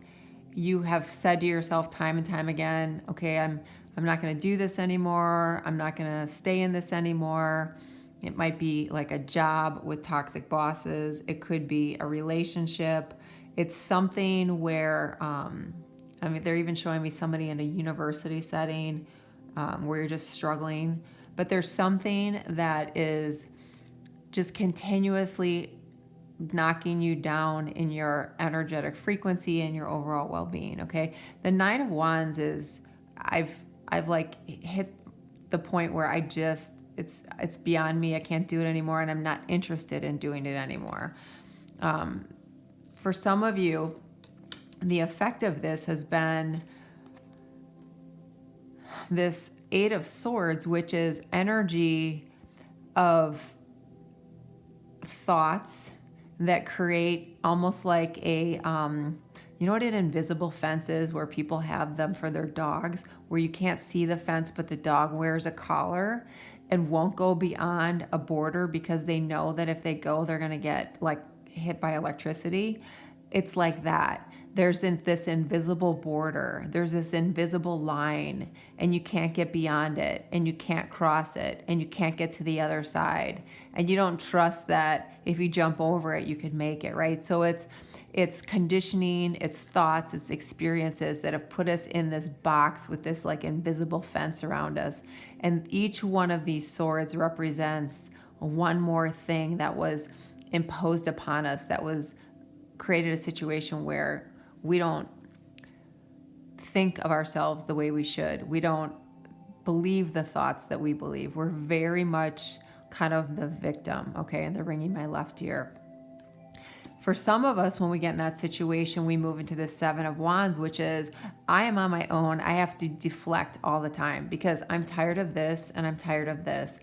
you have said to yourself time and time again, okay, I'm not going to do this anymore. I'm not going to stay in this anymore. It might be like a job with toxic bosses. It could be a relationship. It's something where, they're even showing me somebody in a university setting where you're just struggling. But there's something that is just continuously knocking you down in your energetic frequency and your overall well-being. Okay, the 9 of Wands is I've like hit the point where it's beyond me. I can't do it anymore, and I'm not interested in doing it anymore. For some of you, the effect of this has been this 8 of Swords, which is energy of thoughts that create almost like a, you know what an invisible fence is, where people have them for their dogs, where you can't see the fence, but the dog wears a collar and won't go beyond a border because they know that if they go, they're going to get like hit by electricity. It's like that. There's this invisible border. There's this invisible line, and you can't get beyond it, and you can't cross it, and you can't get to the other side. And you don't trust that if you jump over it, you could make it, right? So it's conditioning, it's thoughts, it's experiences that have put us in this box with this like invisible fence around us. And each one of these swords represents one more thing that was imposed upon us, that was created a situation where we don't think of ourselves the way we should. We don't believe the thoughts that we believe. We're very much kind of the victim, okay? And they're ringing my left ear. For some of us, when we get in that situation, we move into the 7 of Wands, which is, I am on my own. I have to deflect all the time because I'm tired of this and I'm tired of this.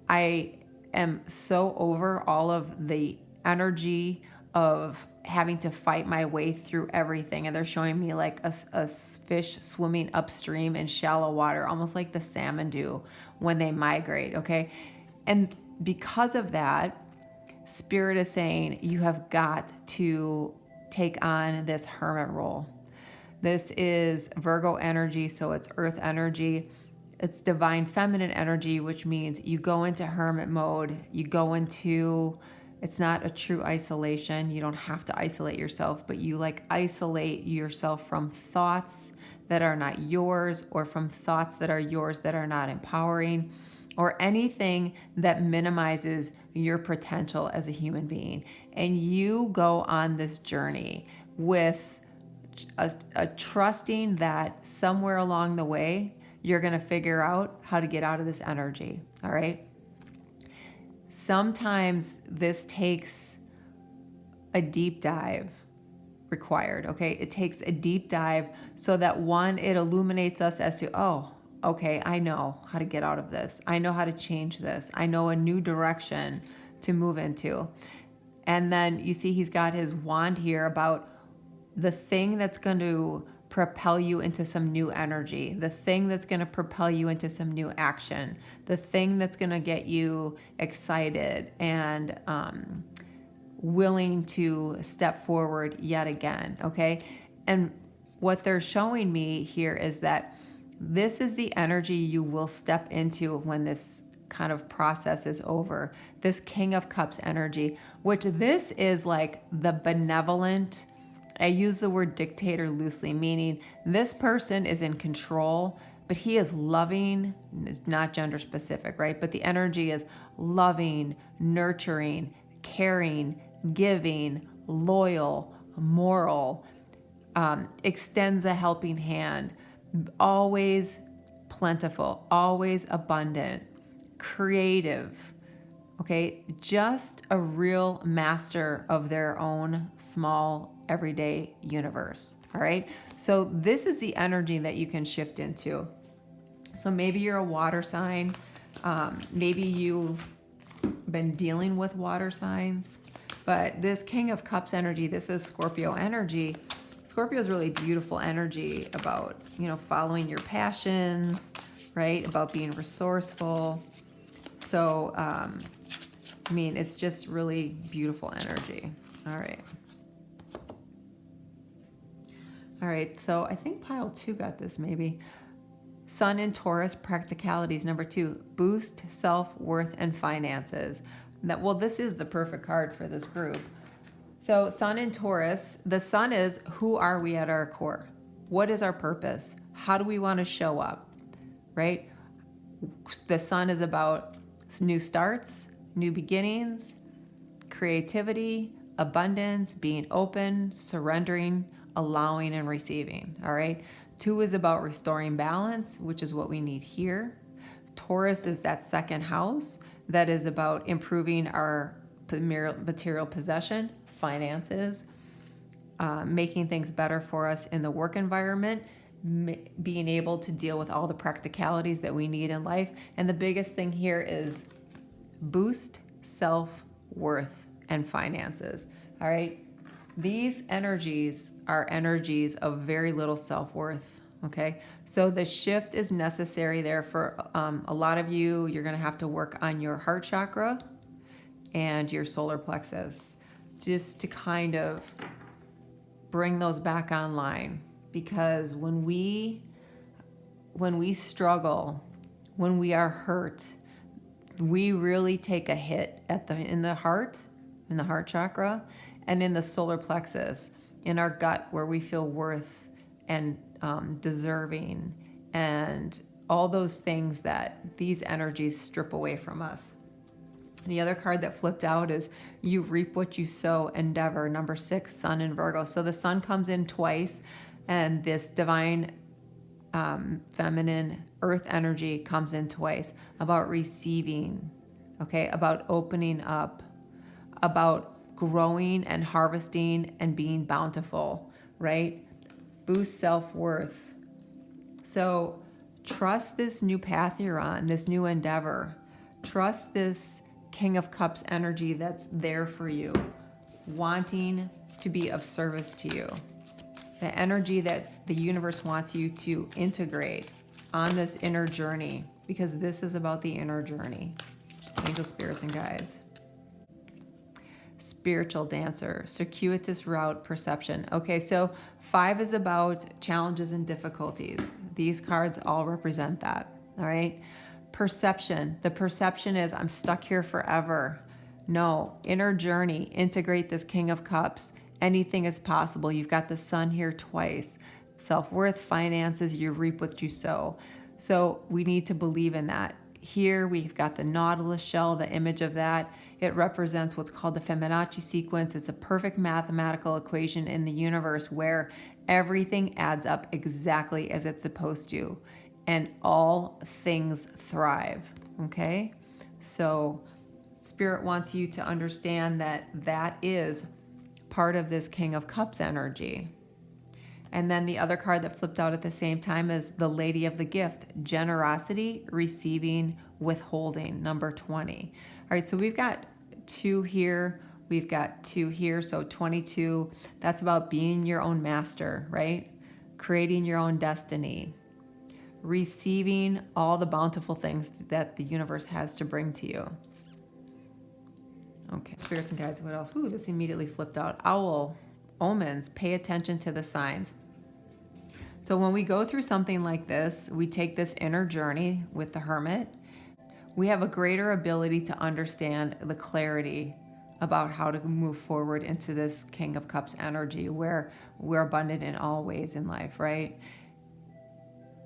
I am so over all of the energy of having to fight my way through everything. And they're showing me like a fish swimming upstream in shallow water, almost like the salmon do when they migrate, okay? And because of that, Spirit is saying you have got to take on this hermit role. This is Virgo energy, so it's earth energy. It's divine feminine energy, which means you go into hermit mode. You go into, it's not a true isolation. You don't have to isolate yourself, but you like isolate yourself from thoughts that are not yours, or from thoughts that are yours that are not empowering, or anything that minimizes your potential as a human being. And you go on this journey with a trusting that somewhere along the way, you're going to figure out how to get out of this energy. All right. Sometimes this takes a deep dive required. Okay. It takes a deep dive so that, one, it illuminates us as to, oh, okay, I know how to get out of this. I know how to change this. I know a new direction to move into. And then you see he's got his wand here about the thing that's going to propel you into some new energy, the thing that's going to propel you into some new action, the thing that's going to get you excited and willing to step forward yet again, okay? And what they're showing me here is that this is the energy you will step into when this kind of process is over. This King of Cups energy, which this is like the benevolent, I use the word dictator loosely, meaning this person is in control, but he is loving. It's not gender specific, right? But the energy is loving, nurturing, caring, giving, loyal, moral, extends a helping hand, always plentiful, always abundant, creative, okay? Just a real master of their own small everyday universe, all right? So this is the energy that you can shift into. So maybe you're a water sign. Maybe you've been dealing with water signs, but this King of Cups energy, this is Scorpio energy. Scorpio is really beautiful energy about, following your passions, right? About being resourceful. So, it's just really beautiful energy. All right. All right, so I think pile 2 got this maybe. Sun in Taurus, practicalities. Number 2, boost self-worth and finances. This is the perfect card for this group. So Sun in Taurus, the Sun is who are we at our core? What is our purpose? How do we want to show up, right? The Sun is about new starts, new beginnings, creativity, abundance, being open, surrendering, allowing, and receiving, all right? 2 is about restoring balance, which is what we need here. Taurus is that second house that is about improving our material possession, finances, making things better for us in the work environment, being able to deal with all the practicalities that we need in life. And the biggest thing here is boost self-worth and finances, all right? These energies are energies of very little self-worth, okay? So the shift is necessary there for a lot of you. You're going to have to work on your heart chakra and your solar plexus just to kind of bring those back online. Because when we struggle, when we are hurt, we really take a hit in the heart chakra, and in the solar plexus, in our gut, where we feel worth and deserving, and all those things that these energies strip away from us. The other card that flipped out is you reap what you sow, endeavor. Number 6, Sun in Virgo. So the Sun comes in twice, and this divine feminine earth energy comes in twice, about receiving, okay, about opening up, about growing and harvesting and being bountiful, right? Boost self-worth. So trust this new path you're on, this new endeavor. Trust this King of Cups energy that's there for you, wanting to be of service to you. The energy that the universe wants you to integrate on this inner journey, because this is about the inner journey. Angel, spirits, and guides. Spiritual dancer, circuitous route, perception. Okay, so 5 is about challenges and difficulties. These cards all represent that, all right? Perception. The perception is I'm stuck here forever. No, inner journey, integrate this King of Cups. Anything is possible. You've got the Sun here twice. Self-worth, finances, you reap what you sow. So we need to believe in that. Here we've got the Nautilus shell, the image of that. It represents what's called the Fibonacci sequence. It's a perfect mathematical equation in the universe where everything adds up exactly as it's supposed to, and all things thrive, okay? So Spirit wants you to understand that that is part of this King of Cups energy. And then the other card that flipped out at the same time is the Lady of the Gift, generosity, receiving, withholding, number 20. All right, so we've got 2 here, we've got 2 here, so 22. That's about being your own master, right? Creating your own destiny, receiving all the bountiful things that the universe has to bring to you. Okay, spirits and guides, what else? Ooh, this immediately flipped out. Owl, omens, pay attention to the signs. So when we go through something like this, we take this inner journey with the Hermit. We have a greater ability to understand the clarity about how to move forward into this King of Cups energy where we're abundant in all ways in life, right?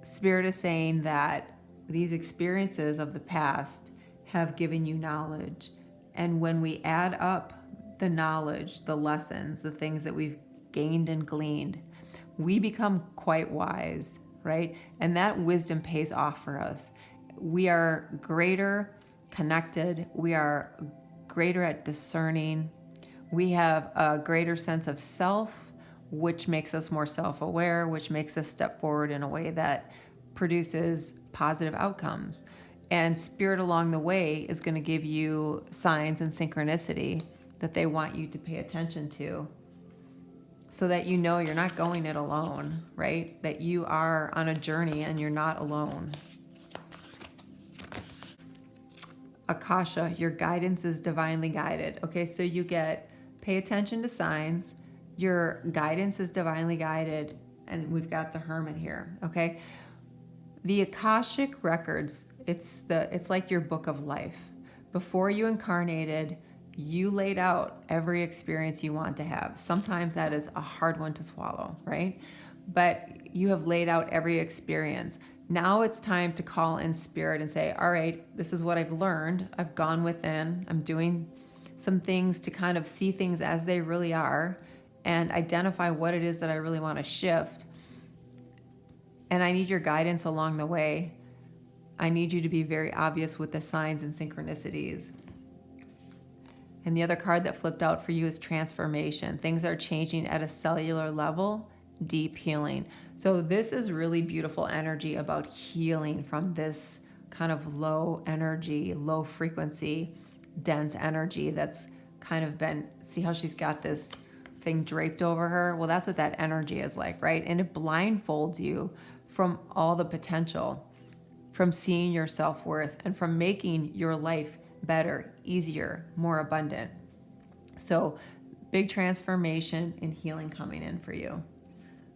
Spirit is saying that these experiences of the past have given you knowledge. And when we add up the knowledge, the lessons, the things that we've gained and gleaned, we become quite wise, right? And that wisdom pays off for us. We are greater connected. We are greater at discerning. We have a greater sense of self, which makes us more self-aware, which makes us step forward in a way that produces positive outcomes. And Spirit along the way is going to give you signs and synchronicity that they want you to pay attention to, so that you know you're not going it alone, right? That you are on a journey and you're not alone. Akasha, your guidance is divinely guided. Okay, so you get pay attention to signs. Your guidance is divinely guided. And we've got the Hermit here, okay? The Akashic records, it's like your book of life. Before you incarnated, you laid out every experience you want to have. Sometimes that is a hard one to swallow, right? But you have laid out every experience. Now it's time to call in Spirit and say, all right, this is what I've learned. I've gone within. I'm doing some things to kind of see things as they really are and identify what it is that I really want to shift. And I need your guidance along the way. I need you to be very obvious with the signs and synchronicities. And the other card that flipped out for you is transformation. Things are changing at a cellular level, deep healing. So this is really beautiful energy about healing from this kind of low energy, low frequency, dense energy that's kind of been, see how she's got this thing draped over her? Well, that's what that energy is like, right? And it blindfolds you from all the potential, from seeing your self-worth, and from making your life better, easier, more abundant. So big transformation and healing coming in for you.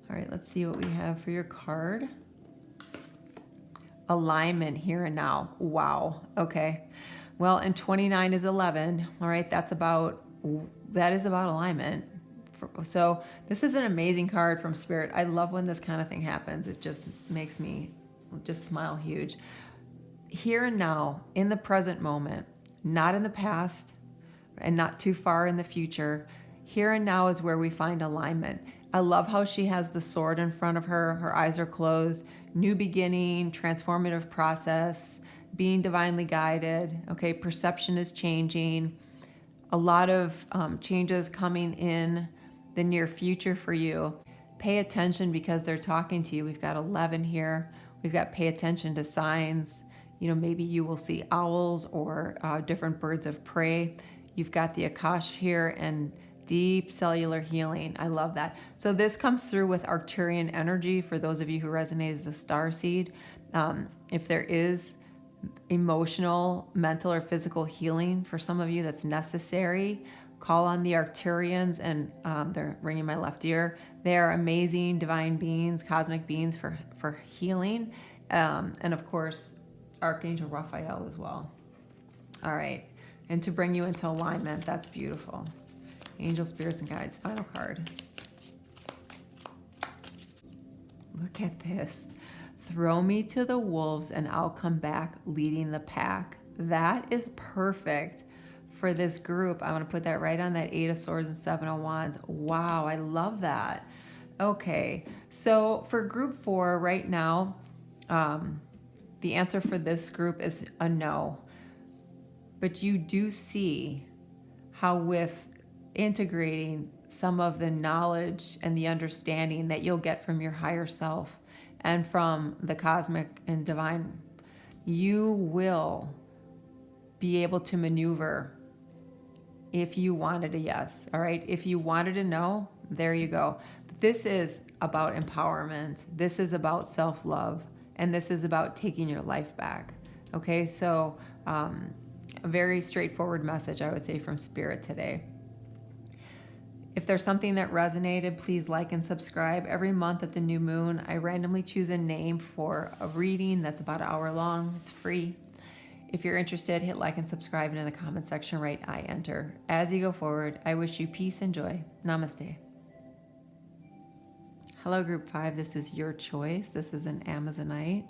All right, let's see what we have for your card. Alignment here and now. Wow. Okay. Well, and 29 is 11. All right, that is about alignment. So this is an amazing card from Spirit. I love when this kind of thing happens. It just makes me just smile huge. Here and now, in the present moment, not in the past and not too far in the future. Here and now is where we find alignment. I love how she has the sword in front of her. Her eyes are closed. New beginning, transformative process, being divinely guided. Okay, perception is changing. A lot of changes coming in the near future for you. Pay attention because they're talking to you. We've got 11 here. We've got pay attention to signs. You know, maybe you will see owls or different birds of prey. You've got the Akash here and deep cellular healing. I love that. So this comes through with Arcturian energy for those of you who resonate as a Starseed. If there is emotional, mental, or physical healing for some of you that's necessary, call on the Arcturians, and they're ringing my left ear. They are amazing divine beings, cosmic beings for healing. And of course, Archangel Raphael as well. All right. And to bring you into alignment, that's beautiful. Angel, spirits, and guides. Final card. Look at this. Throw me to the wolves and I'll come back leading the pack. That is perfect for this group. I'm going to put that right on that 8 of Swords and 7 of Wands. Wow, I love that. Okay, so for group 4 right now, the answer for this group is a no. But you do see how with integrating some of the knowledge and the understanding that you'll get from your higher self and from the cosmic and divine, you will be able to maneuver if you wanted a yes, all right? If you wanted a no, there you go. But this is about empowerment. This is about self-love. And this is about taking your life back, okay? So a very straightforward message, I would say, from Spirit today. If there's something that resonated, please like and subscribe. Every month at the new moon, I randomly choose a name for a reading that's about an hour long. It's free. If you're interested, hit like and subscribe, and in the comment section write I enter. As you go forward, I wish you peace and joy. Namaste. Hello, Group 5. This is your choice. This is an Amazonite.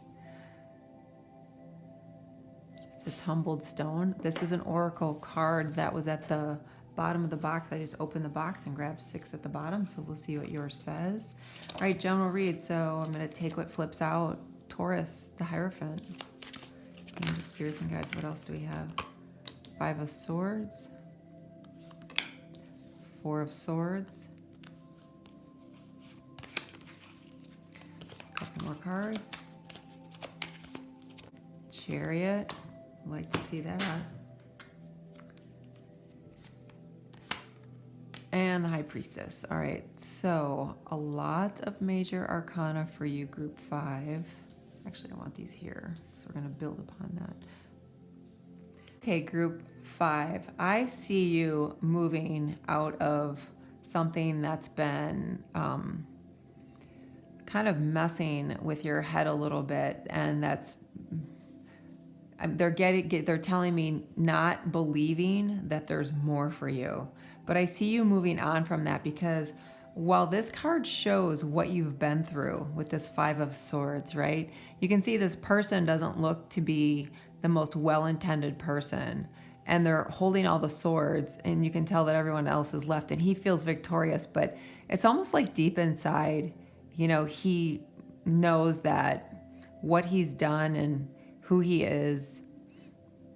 Just a tumbled stone. This is an oracle card that was at the bottom of the box. I just opened the box and grabbed 6 at the bottom, so we'll see what yours says. All right, general read. So I'm going to take what flips out. Taurus, the Hierophant. Angel spirits and guides. What else do we have? 5 of Swords. 4 of Swords. A couple more cards. Chariot. I'd like to see that. And the High Priestess. All right, so a lot of major arcana for you, Group 5. Actually, I want these here, so we're going to build upon that. Okay, Group 5. I see you moving out of something that's been kind of messing with your head a little bit, and that's they're telling me not believing that there's more for you. But I see you moving on from that, because while this card shows what you've been through with this 5 of Swords, right? You can see this person doesn't look to be the most well-intended person, and they're holding all the swords, and you can tell that everyone else is left, and he feels victorious, but it's almost like deep inside, you know, he knows that what he's done and who he is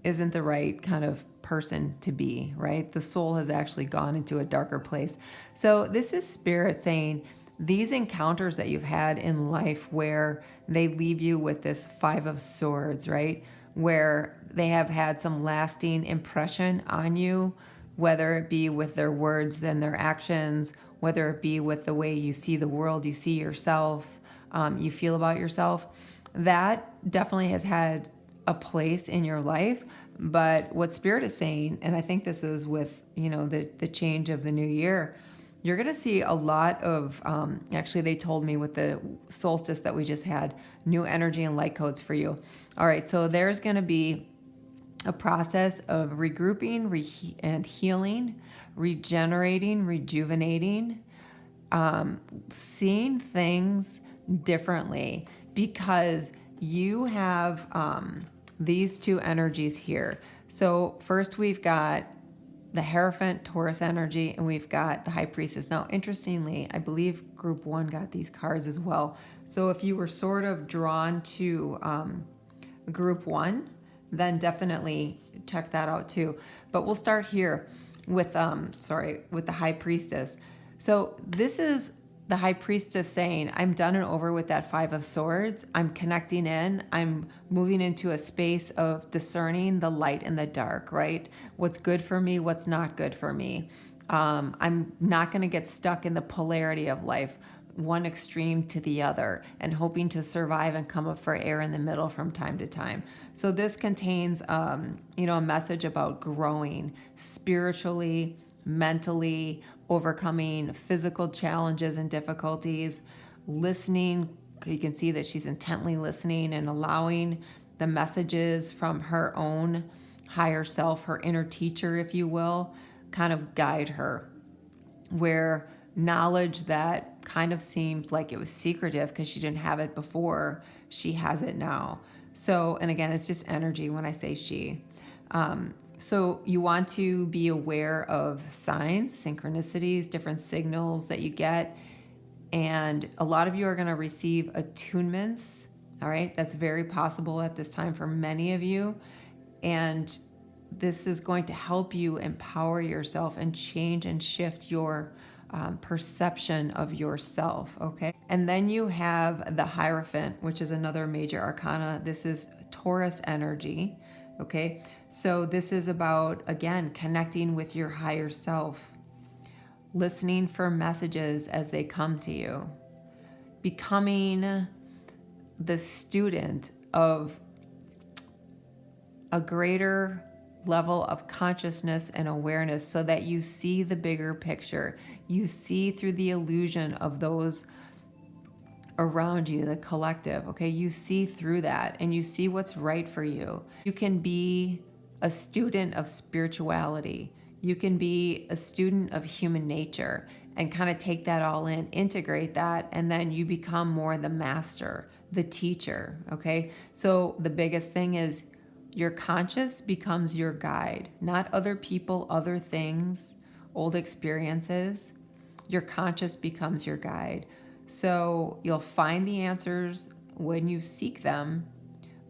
isn't the right kind of person to be, right? The soul has actually gone into a darker place. So this is Spirit saying these encounters that you've had in life where they leave you with this 5 of Swords, right? Where they have had some lasting impression on you, whether it be with their words and their actions, whether it be with the way you see the world, you see yourself, you feel about yourself. That definitely has had a place in your life. But what Spirit is saying, and I think this is with, you know, the change of the new year, you're going to see a lot of, actually they told me with the solstice that we just had, new energy and light codes for you. All right, so there's going to be a process of regrouping and healing, regenerating, rejuvenating, seeing things differently, because you have these 2 energies here. So first we've got the Hierophant, Taurus energy, and we've got the High Priestess. Now, interestingly, I believe Group 1 got these cards as well. So if you were sort of drawn to Group 1, then definitely check that out too. But we'll start here with, with the High Priestess. So this is the High Priestess saying, I'm done and over with that 5 of Swords. I'm connecting in. I'm moving into a space of discerning the light and the dark, right? What's good for me, what's not good for me. I'm not going to get stuck in the polarity of life, one extreme to the other, and hoping to survive and come up for air in the middle from time to time. So this contains, a message about growing spiritually, mentally, overcoming physical challenges and difficulties, listening. You can see that she's intently listening and allowing the messages from her own higher self, her inner teacher, if you will, kind of guide her. Where knowledge that kind of seemed like it was secretive because she didn't have it before, she has it now. So, and again, it's just energy when I say she. So you want to be aware of signs, synchronicities, different signals that you get. And a lot of you are going to receive attunements. All right. That's very possible at this time for many of you. And this is going to help you empower yourself and change and shift your perception of yourself. Okay. And then you have the Hierophant, which is another major arcana. This is Taurus energy. Okay, so this is about, again, connecting with your higher self, listening for messages as they come to you, becoming the student of a greater level of consciousness and awareness so that you see the bigger picture. You see through the illusion of those around you, the collective, okay? You see through that and you see what's right for you. You can be a student of spirituality. You can be a student of human nature and kind of take that all in, integrate that, and then you become more the master, the teacher, okay? So the biggest thing is your conscious becomes your guide, not other people, other things, old experiences. Your conscious becomes your guide. So you'll find the answers when you seek them,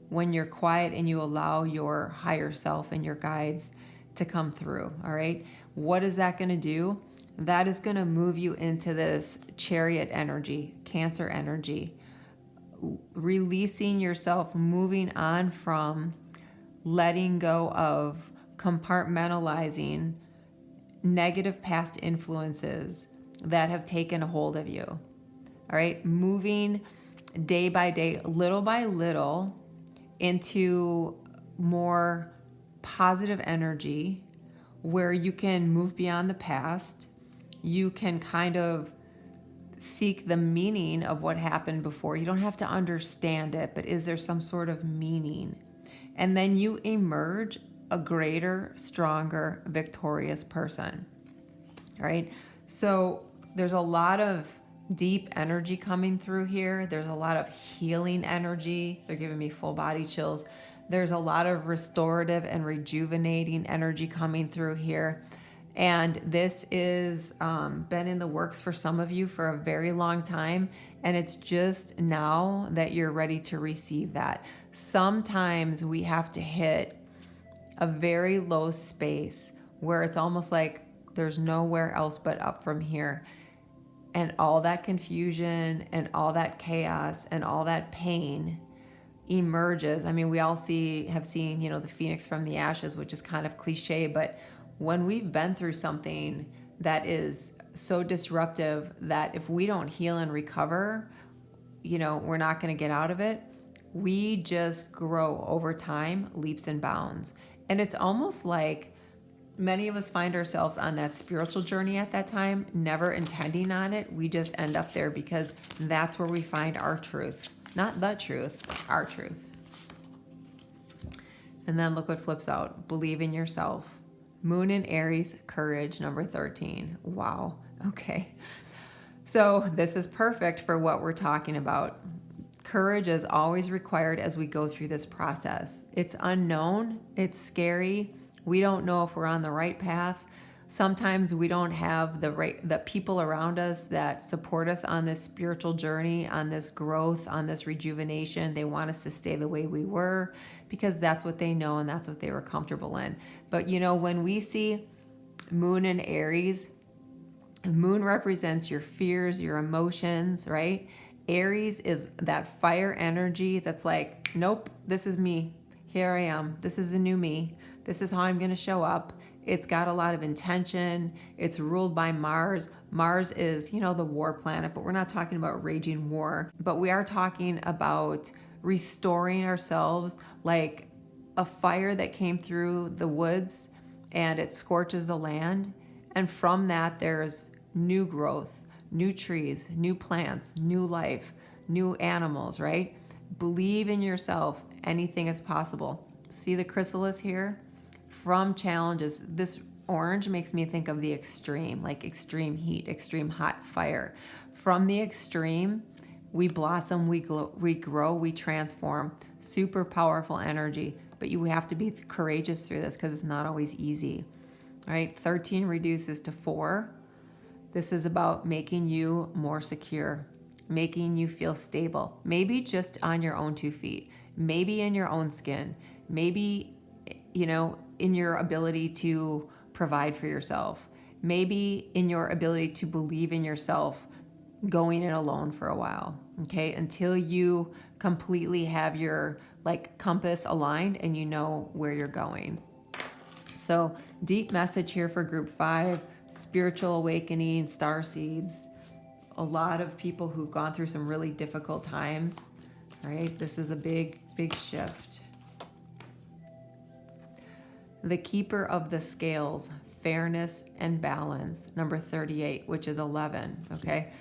when you're quiet and you allow your higher self and your guides to come through, all right? What is that going to do? That is going to move you into this chariot energy, Cancer energy, releasing yourself, moving on from letting go of compartmentalizing negative past influences that have taken a hold of you. All right, moving day by day, little by little, into more positive energy where you can move beyond the past. You can kind of seek the meaning of what happened before. You don't have to understand it, but is there some sort of meaning? And then you emerge a greater, stronger, victorious person. All right. So there's a lot of deep energy coming through here. There's a lot of healing energy. They're giving me full body chills. There's a lot of restorative and rejuvenating energy coming through here. And this is been in the works for some of you for a very long time. And it's just now that you're ready to receive that. Sometimes we have to hit a very low space where it's almost like there's nowhere else but up from here. And all that confusion and all that chaos and all that pain emerges. I mean, we all have seen, the phoenix from the ashes, which is kind of cliche, but when we've been through something that is so disruptive that if we don't heal and recover, we're not going to get out of it. We just grow over time, leaps and bounds. And it's almost like many of us find ourselves on that spiritual journey at that time, never intending on it. We just end up there because that's where we find our truth. Not the truth, our truth. And then look what flips out. Believe in yourself. Moon in Aries, courage, number 13. Wow. Okay. So this is perfect for what we're talking about. Courage is always required as we go through this process. It's unknown. It's scary. We don't know if we're on the right path. Sometimes we don't have the people around us that support us on this spiritual journey, on this growth, on this rejuvenation. They want us to stay the way we were because that's what they know and that's what they were comfortable in. But when we see Moon in Aries, Moon represents your fears, your emotions, right? Aries is that fire energy that's like, nope, this is me. Here I am. This is the new me. This is how I'm going to show up. It's got a lot of intention. It's ruled by Mars. Mars is, the war planet, but we're not talking about raging war. But we are talking about restoring ourselves, like a fire that came through the woods and it scorches the land. And from that, there's new growth, new trees, new plants, new life, new animals, right? Believe in yourself. Anything is possible. See the chrysalis here? From challenges, this orange makes me think of the extreme, like extreme heat, extreme hot fire. From the extreme, we blossom, we grow, we transform. Super powerful energy, but you have to be courageous through this because it's not always easy. All right, 13 reduces to 4. This is about making you more secure, making you feel stable, maybe just on your own 2 feet, maybe in your own skin, maybe, in your ability to provide for yourself, maybe in your ability to believe in yourself, going it alone for a while, okay? Until you completely have your compass aligned and you know where you're going. So deep message here for group 5, spiritual awakening, starseeds, a lot of people who've gone through some really difficult times, right? This is a big, big shift. The keeper of the scales, fairness and balance, number 38, which is 11, okay?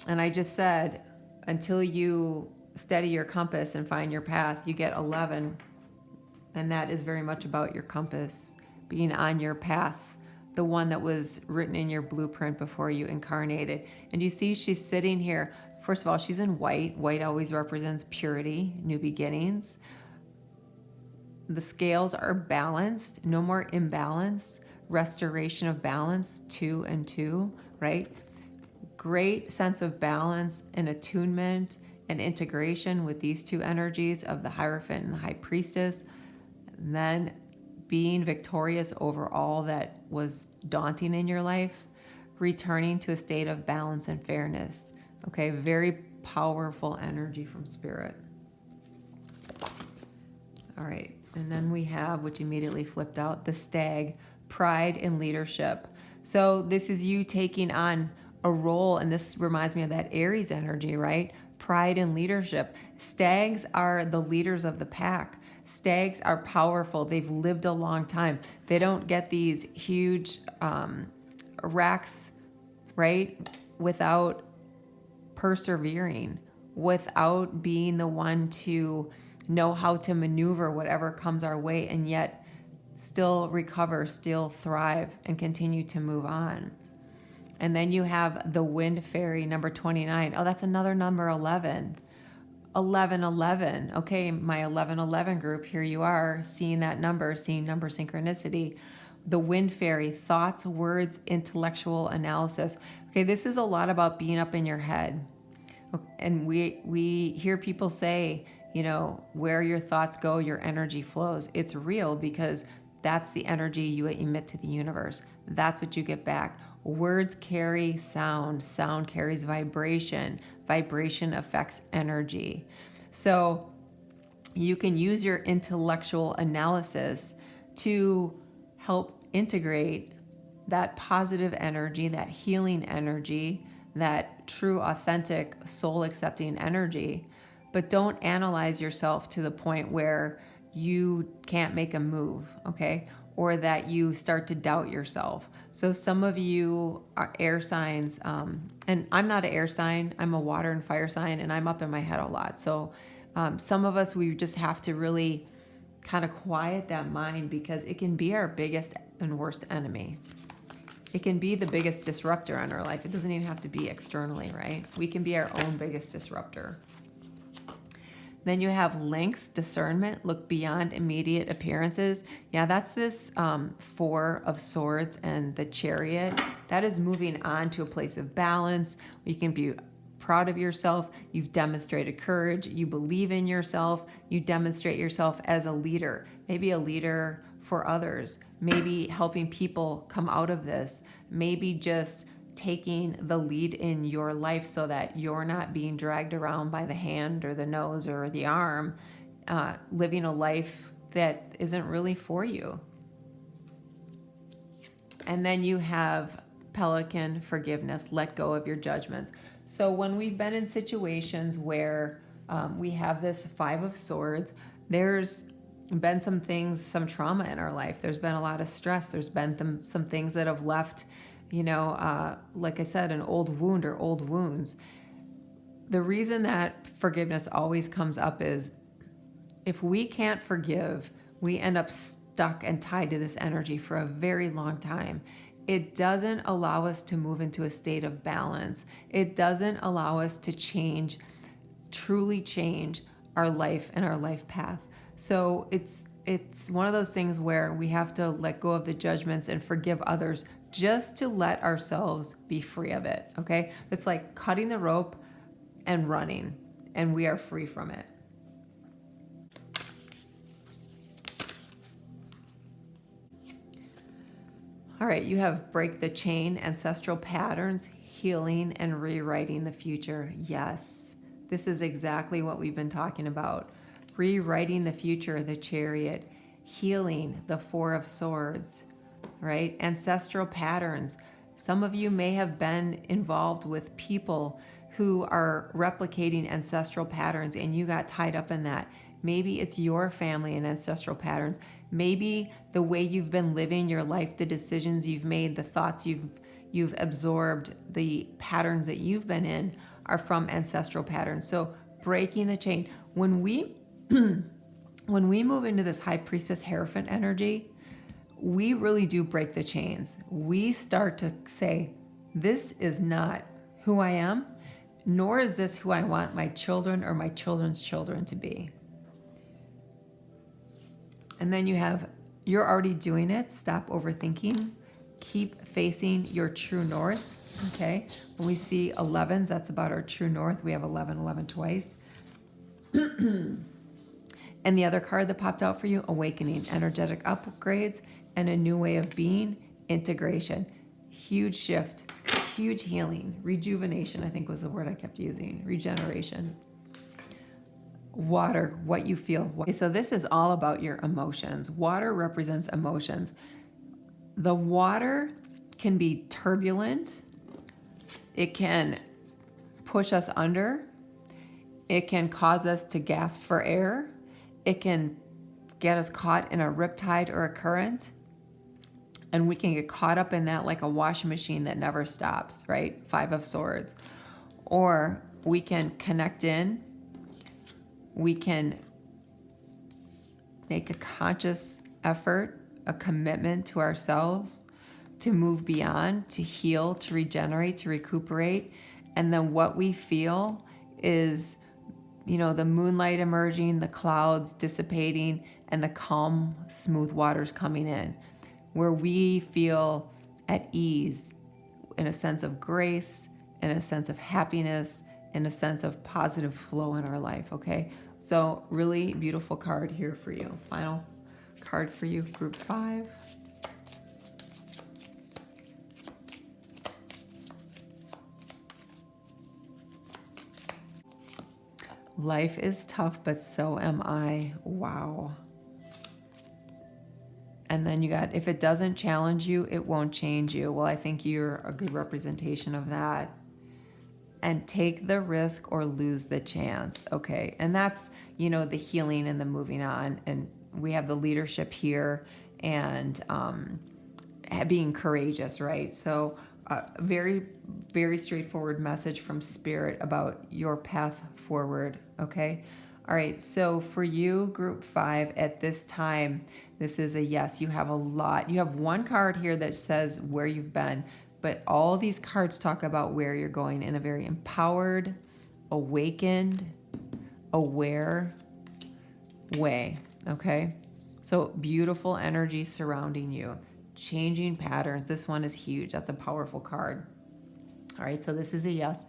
And I just said, until you steady your compass and find your path, you get 11. And that is very much about your compass being on your path, the one that was written in your blueprint before you incarnated. And you see she's sitting here. First of all, she's in white. White always represents purity, new beginnings. The scales are balanced, no more imbalance, restoration of balance, 2 and 2, right? Great sense of balance and attunement and integration with these two energies of the Hierophant and the High Priestess. And then being victorious over all that was daunting in your life, returning to a state of balance and fairness. Okay, very powerful energy from Spirit. All right, and then we have, which immediately flipped out, the Stag, pride and leadership. So this is you taking on a role, and this reminds me of that Aries energy, right? Pride and leadership. Stags are the leaders of the pack. Stags are powerful. They've lived a long time. They don't get these huge racks, right? Without persevering, without being the one to know how to maneuver whatever comes our way, and yet still recover, still thrive, and continue to move on. And then you have the Wind Fairy, number 29. Oh, that's another number, 11. 1111. Okay, my 1111 group, here you are, seeing that number, seeing number synchronicity. The Wind Fairy, thoughts, words, intellectual analysis. Okay, this is a lot about being up in your head. And we hear people say, you know, where your thoughts go, your energy flows. It's real, because that's the energy you emit to the universe. That's what you get back. Words carry sound. Sound carries vibration. Vibration affects energy. So you can use your intellectual analysis to help integrate that positive energy, that healing energy, that true, authentic, soul-accepting energy. But don't analyze yourself to the point where you can't make a move, okay? Or that you start to doubt yourself. So some of you are air signs, and I'm not an air sign, I'm a water and fire sign, and I'm up in my head a lot. So some of us, we just have to really kind of quiet that mind, because it can be our biggest and worst enemy. It can be the biggest disruptor in our life. It doesn't even have to be externally, right? We can be our own biggest disruptor. Then you have Lynx, discernment, look beyond immediate appearances. Yeah, that's this 4 of Swords and the Chariot. That is moving on to a place of balance. You can be proud of yourself. You've demonstrated courage. You believe in yourself. You demonstrate yourself as a leader, maybe a leader for others, maybe helping people come out of this, maybe just taking the lead in your life so that you're not being dragged around by the hand or the nose or the arm, living a life that isn't really for you. And then you have Pelican, forgiveness, let go of your judgments. So when we've been in situations where we have this 5 of Swords, there's been some things, some trauma in our life. There's been a lot of stress. There's been some things that have left, like I said, an old wound or old wounds. The reason that forgiveness always comes up is if we can't forgive, we end up stuck and tied to this energy for a very long time. It doesn't allow us to move into a state of balance. It doesn't allow us to change, truly change our life and our life path. So it's one of those things where we have to let go of the judgments and forgive others just to let ourselves be free of it, okay? It's like cutting the rope and running, and we are free from it. All right, you have break the chain, ancestral patterns, healing, and rewriting the future. Yes, this is exactly what we've been talking about. Rewriting the future, the Chariot, healing, the 4 of Swords, right? Ancestral patterns. Some of you may have been involved with people who are replicating ancestral patterns and you got tied up in that. Maybe it's your family and ancestral patterns. Maybe the way you've been living your life, the decisions you've made, the thoughts you've absorbed, the patterns that you've been in are from ancestral patterns. So breaking the chain. When we when we move into this high priestess Hierophant energy, we really do break the chains. We start to say, this is not who I am, nor is this who I want my children or my children's children to be. And then you're already doing it. Stop overthinking. Keep facing your true north. Okay. When we see 11s, that's about our true north. We have 11, 11 twice. And the other card that popped out for you, awakening, energetic upgrades, and a new way of being, integration. Huge shift, huge healing, rejuvenation, I think was the word I kept using, regeneration. Water, what you feel. Okay, so this is all about your emotions. Water represents emotions. The water can be turbulent. It can push us under. It can cause us to gasp for air. It can get us caught in a riptide or a current. And we can get caught up in that like a washing machine that never stops, right? 5 of Swords. Or we can connect in. We can make a conscious effort, a commitment to ourselves to move beyond, to heal, to regenerate, to recuperate. And then what we feel is, the moonlight emerging, the clouds dissipating, and the calm, smooth waters coming in, where we feel at ease, in a sense of grace, in a sense of happiness, in a sense of positive flow in our life, okay? So really beautiful card here for you. Final card for you, group 5. Life is tough, but so am I. Wow. And then you got, if it doesn't challenge you, it won't change you. Well, I think you're a good representation of that. And take the risk or lose the chance. Okay. And that's, the healing and the moving on. And we have the leadership here and being courageous, right? So very, very straightforward message from Spirit about your path forward. Okay. All right. So for you, group 5, at this time, this is a yes. You have a lot. You have one card here that says where you've been, but all these cards talk about where you're going in a very empowered, awakened, aware way. Okay. So beautiful energy surrounding you, changing patterns. This one is huge. That's a powerful card. All right. So this is a yes.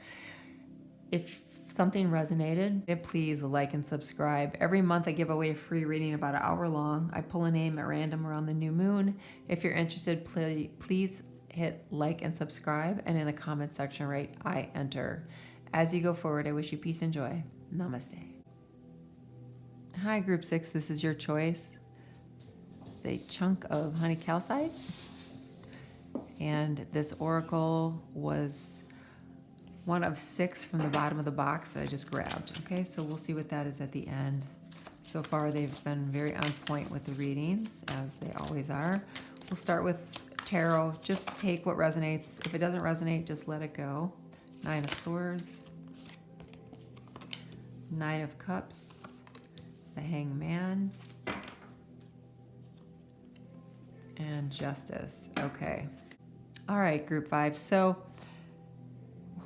If something resonated, please like and subscribe. Every month I give away a free reading about an hour long. I pull a name at random around the new moon. If you're interested, please hit like and subscribe, and in the comment section write I enter. As you go forward, I wish you peace and joy. Namaste. Hi, group 6. This is your choice. It's a chunk of honey calcite, and this oracle was one of 6 from the bottom of the box that I just grabbed. Okay, so we'll see what that is at the end. So far, they've been very on point with the readings, as they always are. We'll start with tarot. Just take what resonates. If it doesn't resonate, just let it go. 9 of Swords, 9 of Cups, the Hangman, and Justice. Okay. All right, group 5. So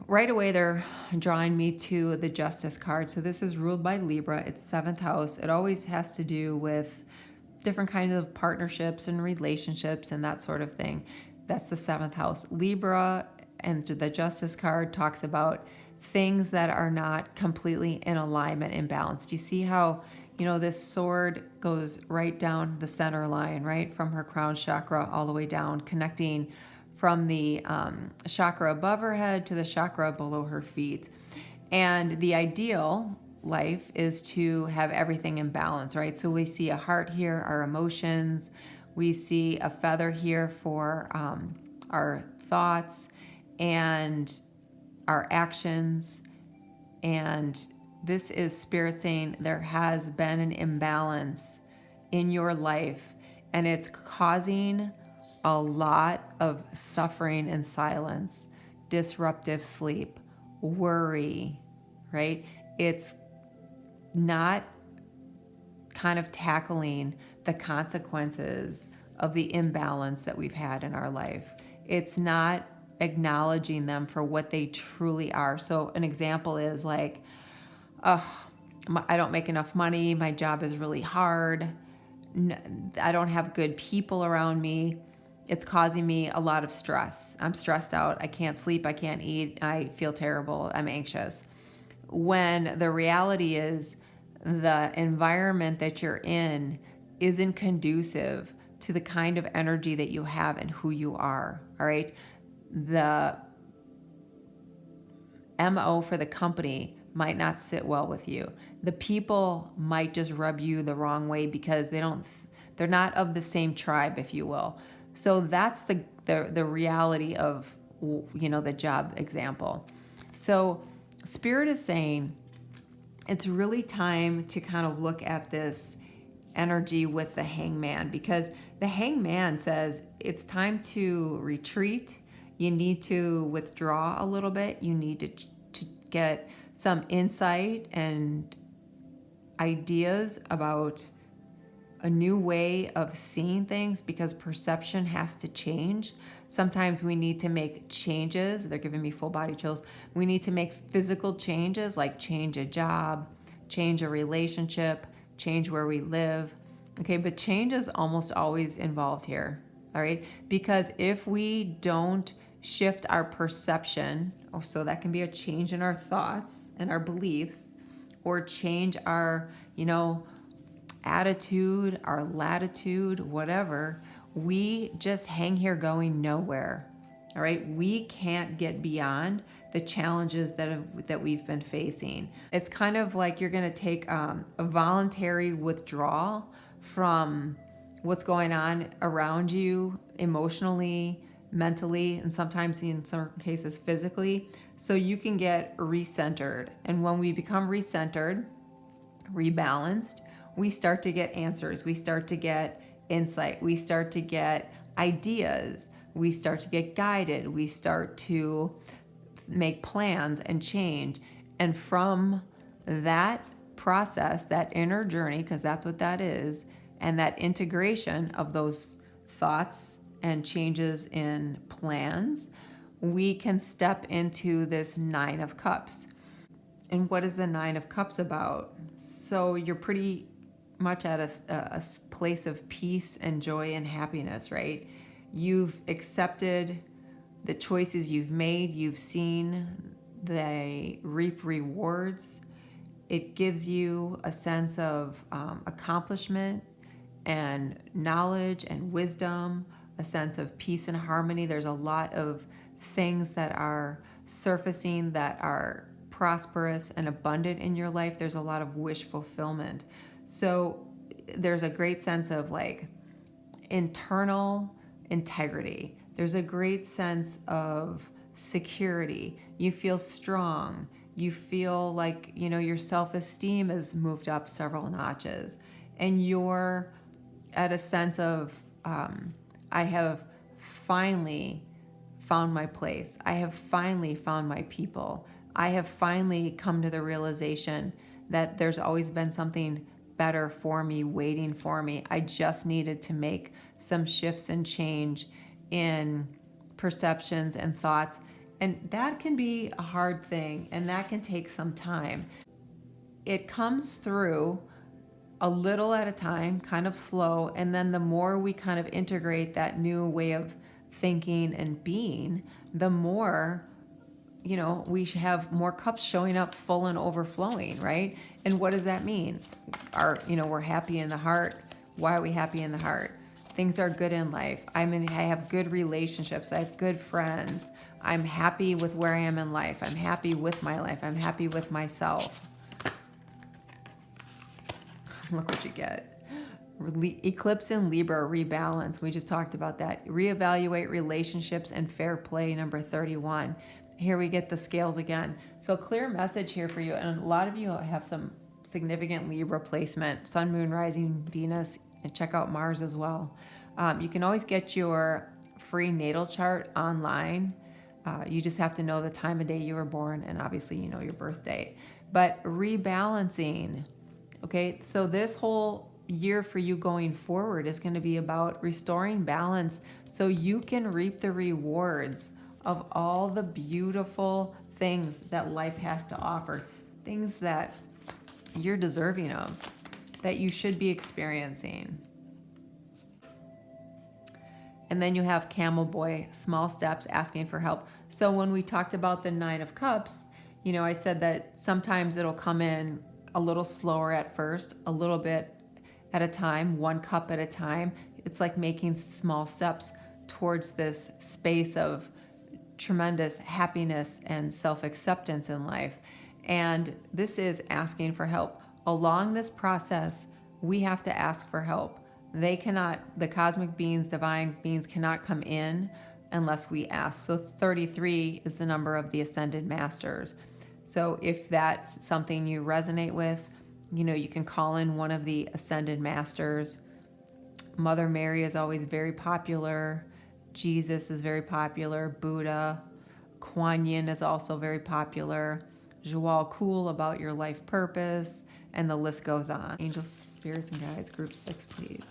right away, they're drawing me to the Justice card. So this is ruled by Libra. It's 7th house. It always has to do with different kinds of partnerships and relationships and that sort of thing. That's the 7th house. Libra and the Justice card talks about things that are not completely in alignment and balanced. You see how, this sword goes right down the center line, right? From her crown chakra all the way down, connecting from the chakra above her head to the chakra below her feet. And the ideal life is to have everything in balance, right? So we see a heart here, our emotions. We see a feather here for our thoughts and our actions. And this is Spirit saying there has been an imbalance in your life, and it's causing a lot of suffering and silence, disruptive sleep, worry, right? It's not kind of tackling the consequences of the imbalance that we've had in our life. It's not acknowledging them for what they truly are. So an example is like, oh, I don't make enough money. My job is really hard. I don't have good people around me. It's causing me a lot of stress. I'm stressed out. I can't sleep. I can't eat. I feel terrible. I'm anxious. When the reality is the environment that you're in isn't conducive to the kind of energy that you have and who you are. All right. The MO for the company might not sit well with you. The people might just rub you the wrong way because they're not of the same tribe, if you will. So that's the reality of, the job example. So Spirit is saying it's really time to kind of look at this energy with the Hangman, because the Hangman says it's time to retreat. You need to withdraw a little bit. You need to get some insight and ideas about a new way of seeing things, because perception has to change. Sometimes we need to make changes. They're giving me full body chills. We need to make physical changes, like change a job, change a relationship, change where we live. Okay, but change is almost always involved here. All right, because if we don't shift our perception, so that can be a change in our thoughts and our beliefs, or change our, attitude, our latitude, whatever, we just hang here going nowhere. All right, we can't get beyond the challenges that we've been facing. It's kind of like you're going to take a voluntary withdrawal from what's going on around you emotionally, mentally, and sometimes in some cases physically, so you can get recentered. And when we become recentered, rebalanced, we start to get answers. We start to get insight. We start to get ideas. We start to get guided. We start to make plans and change. And from that process, that inner journey, because that's what that is, and that integration of those thoughts and changes in plans, we can step into this Nine of Cups. And what is the Nine of Cups about? So you're pretty much at a place of peace and joy and happiness, right? You've accepted the choices you've made. You've seen they reap rewards. It gives you a sense of accomplishment and knowledge and wisdom, a sense of peace and harmony. There's a lot of things that are surfacing that are prosperous and abundant in your life. There's a lot of wish fulfillment. So there's a great sense of like internal integrity. There's a great sense of security. You feel strong. You feel like, your self-esteem has moved up several notches. And you're at a sense of, I have finally found my place. I have finally found my people. I have finally come to the realization that there's always been something better for me, waiting for me. I just needed to make some shifts and change in perceptions and thoughts. And that can be a hard thing, and that can take some time. It comes through a little at a time, kind of slow, and then the more we kind of integrate that new way of thinking and being, the more we have more cups showing up full and overflowing, right? And what does that mean? We're happy in the heart. Why are we happy in the heart? Things are good in life. I have good relationships. I have good friends. I'm happy with where I am in life. I'm happy with my life. I'm happy with myself. Look what you get. Eclipse in Libra, rebalance. We just talked about that. Reevaluate relationships and fair play, number 31. Here we get the scales again. So a clear message here for you. And a lot of you have some significant Libra placement, Sun, Moon, Rising, Venus, and check out Mars as well. You can always get your free natal chart online. You just have to know the time of day you were born, and obviously you know your birth date. But rebalancing, okay? So this whole year for you going forward is going to be about restoring balance so you can reap the rewards of all the beautiful things that life has to offer, things that you're deserving of, that you should be experiencing. And then you have Camel Boy, small steps, asking for help. So when we talked about the Nine of Cups, you know, I said that sometimes it'll come in a little slower at first, a little bit at a time, one cup at a time. It's like making small steps towards this space of tremendous happiness and self-acceptance in life. And this is asking for help. Along this process, we have to ask for help. They cannot, the cosmic beings, divine beings cannot come in unless we ask. So 33 is the number of the ascended masters. So if that's something you resonate with, you know, you can call in one of the ascended masters. Mother Mary is always very popular. Jesus is very popular. Buddha. Kuan Yin is also very popular. Joao Kuhl about your life purpose. And the list goes on. Angels, spirits, and guides, group 6, please.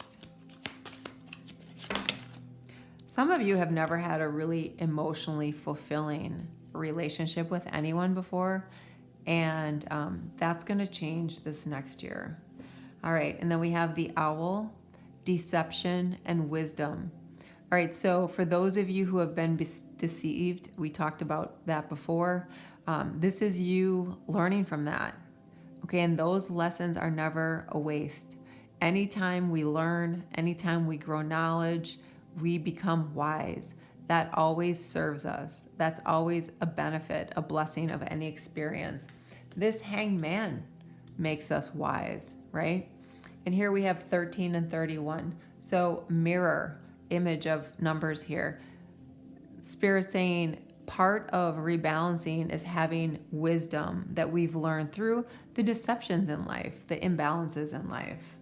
Some of you have never had a really emotionally fulfilling relationship with anyone before, and that's going to change this next year. All right, and then we have the owl, deception, and wisdom. All right, so for those of you who have been deceived, we talked about that before. This is you learning from that. Okay, and those lessons are never a waste. Anytime we learn, anytime we grow knowledge, we become wise. That always serves us. That's always a benefit, a blessing of any experience. This hanged man makes us wise, right? And here we have 13 and 31. So mirror, image of numbers here. Spirit saying, part of rebalancing is having wisdom that we've learned through the deceptions in life, the imbalances in life.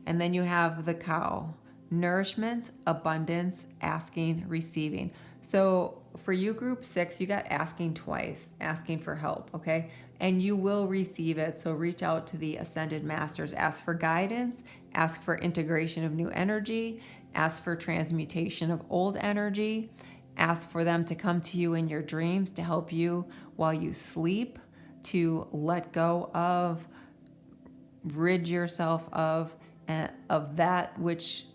And then you have the cow, nourishment, abundance, asking, receiving. So for you, group 6, you got asking twice, asking for help, okay? And you will receive it. So reach out to the ascended masters, ask for guidance, ask for integration of new energy, ask for transmutation of old energy. Ask for them to come to you in your dreams to help you while you sleep, to let go of, rid yourself of that which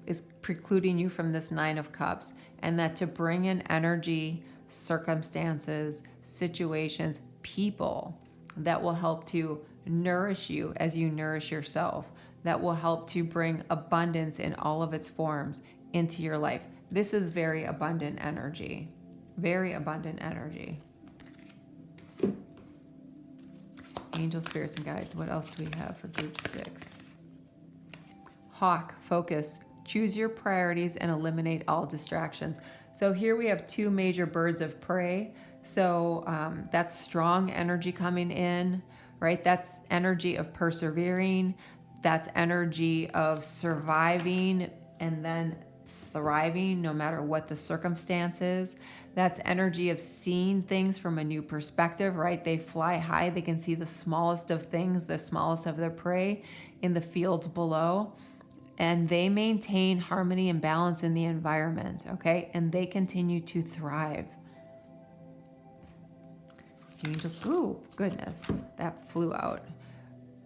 is precluding you from this Nine of Cups, and that to bring in energy, circumstances, situations, people that will help to nourish you as you nourish yourself, that will help to bring abundance in all of its forms into your life. This is very abundant energy. Very abundant energy. Angel, spirits, and guides. What else do we have for group 6? Hawk, focus. Choose your priorities and eliminate all distractions. So here we have 2 major birds of prey. So that's strong energy coming in, right? That's energy of persevering. That's energy of surviving and then thriving no matter what the circumstances. That's energy of seeing things from a new perspective, right? They fly high. They can see the smallest of things, the smallest of their prey in the fields below. And they maintain harmony and balance in the environment, okay? And they continue to thrive. Angels, ooh, goodness, that flew out.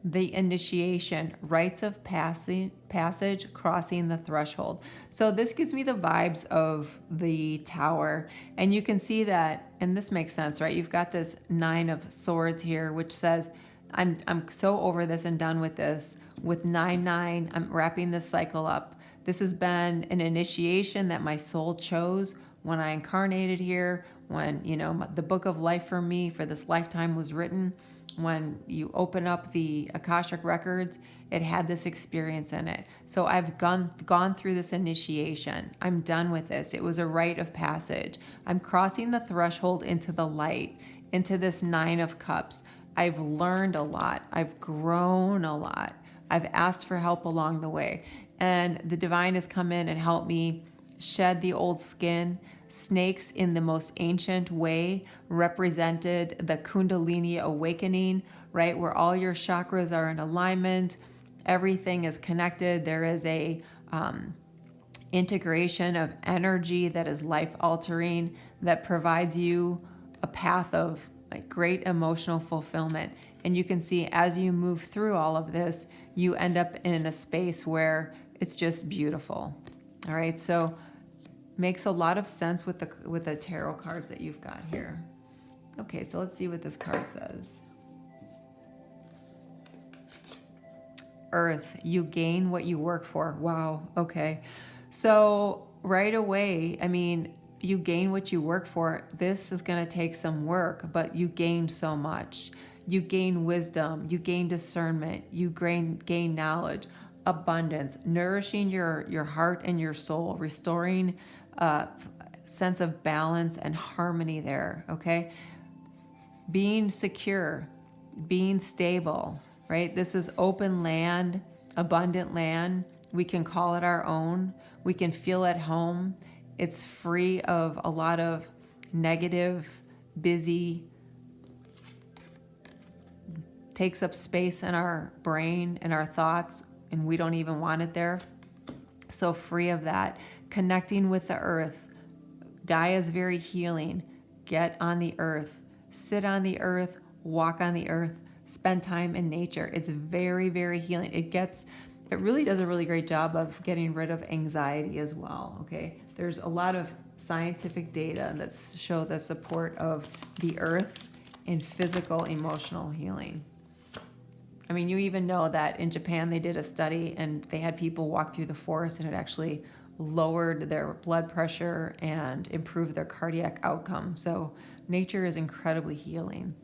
The initiation, rites of passage, crossing the threshold. So this gives me the vibes of the tower. And you can see that, and this makes sense, right? You've got this 9 of swords here, which says, I'm so over this and done with this. With 9-9, I'm wrapping this cycle up. This has been an initiation that my soul chose when I incarnated here, when, you know, the book of life for me for this lifetime was written. When you open up the Akashic records, it had this experience in it. So I've gone through this initiation. I'm done with this. It was a rite of passage. I'm crossing the threshold into the light, into this 9 of cups. I've learned a lot. I've grown a lot. I've asked for help along the way. And the divine has come in and helped me shed the old skin, Snakes in the most ancient way represented the Kundalini awakening, right? Where all your chakras are in alignment. Everything is connected. There is a integration of energy that is life altering, that provides you a path of like great emotional fulfillment. And you can see as you move through all of this, you end up in a space where it's just beautiful. All right, so makes a lot of sense with the tarot cards that you've got here. Okay, so let's see what this card says. Earth, you gain what you work for. Wow, okay. So right away, I mean, you gain what you work for. This is going to take some work, but you gain so much. You gain wisdom, you gain discernment, you gain knowledge, abundance, nourishing your heart and your soul, restoring a sense of balance and harmony there, okay? Being secure, being stable, right? This is open land, abundant land. We can call it our own. We can feel at home. It's free of a lot of negative, busy, takes up space in our brain and our thoughts, and we don't even want it there. So free of that. Connecting with the earth. Gaia is very healing. Get on the earth. Sit on the earth. Walk on the earth. Spend time in nature. It's very, very healing. It really does a really great job of getting rid of anxiety as well, okay? There's a lot of scientific data that show the support of the earth in physical, emotional healing. I mean, you even know that in Japan, they did a study and they had people walk through the forest and it actually lowered their blood pressure and improved their cardiac outcome. So nature is incredibly healing.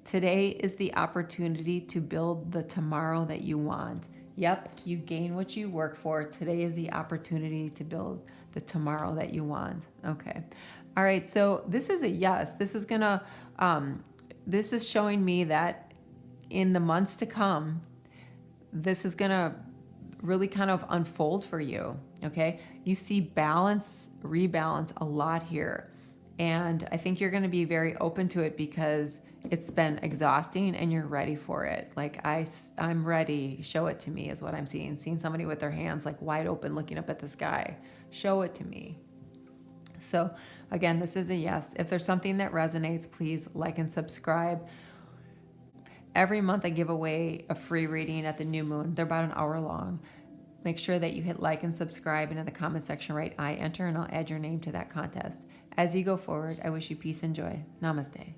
Today is the opportunity to build the tomorrow that you want. Yep, you gain what you work for. Today is the opportunity to build the tomorrow that you want. Okay. All right, so this is a yes. This is showing me that in the months to come, this is going to really kind of unfold for you, okay? You see balance, rebalance a lot here. And I think you're going to be very open to it because it's been exhausting and you're ready for it. Like, I'm ready. Show it to me is what I'm seeing. Seeing somebody with their hands like wide open looking up at the sky. Show it to me. So again, this is a yes. If there's something that resonates, please like and subscribe. Every month I give away a free reading at the new moon. They're about an hour long. Make sure that you hit like and subscribe, and in the comment section write I enter, and I'll add your name to that contest. As you go forward, I wish you peace and joy. Namaste.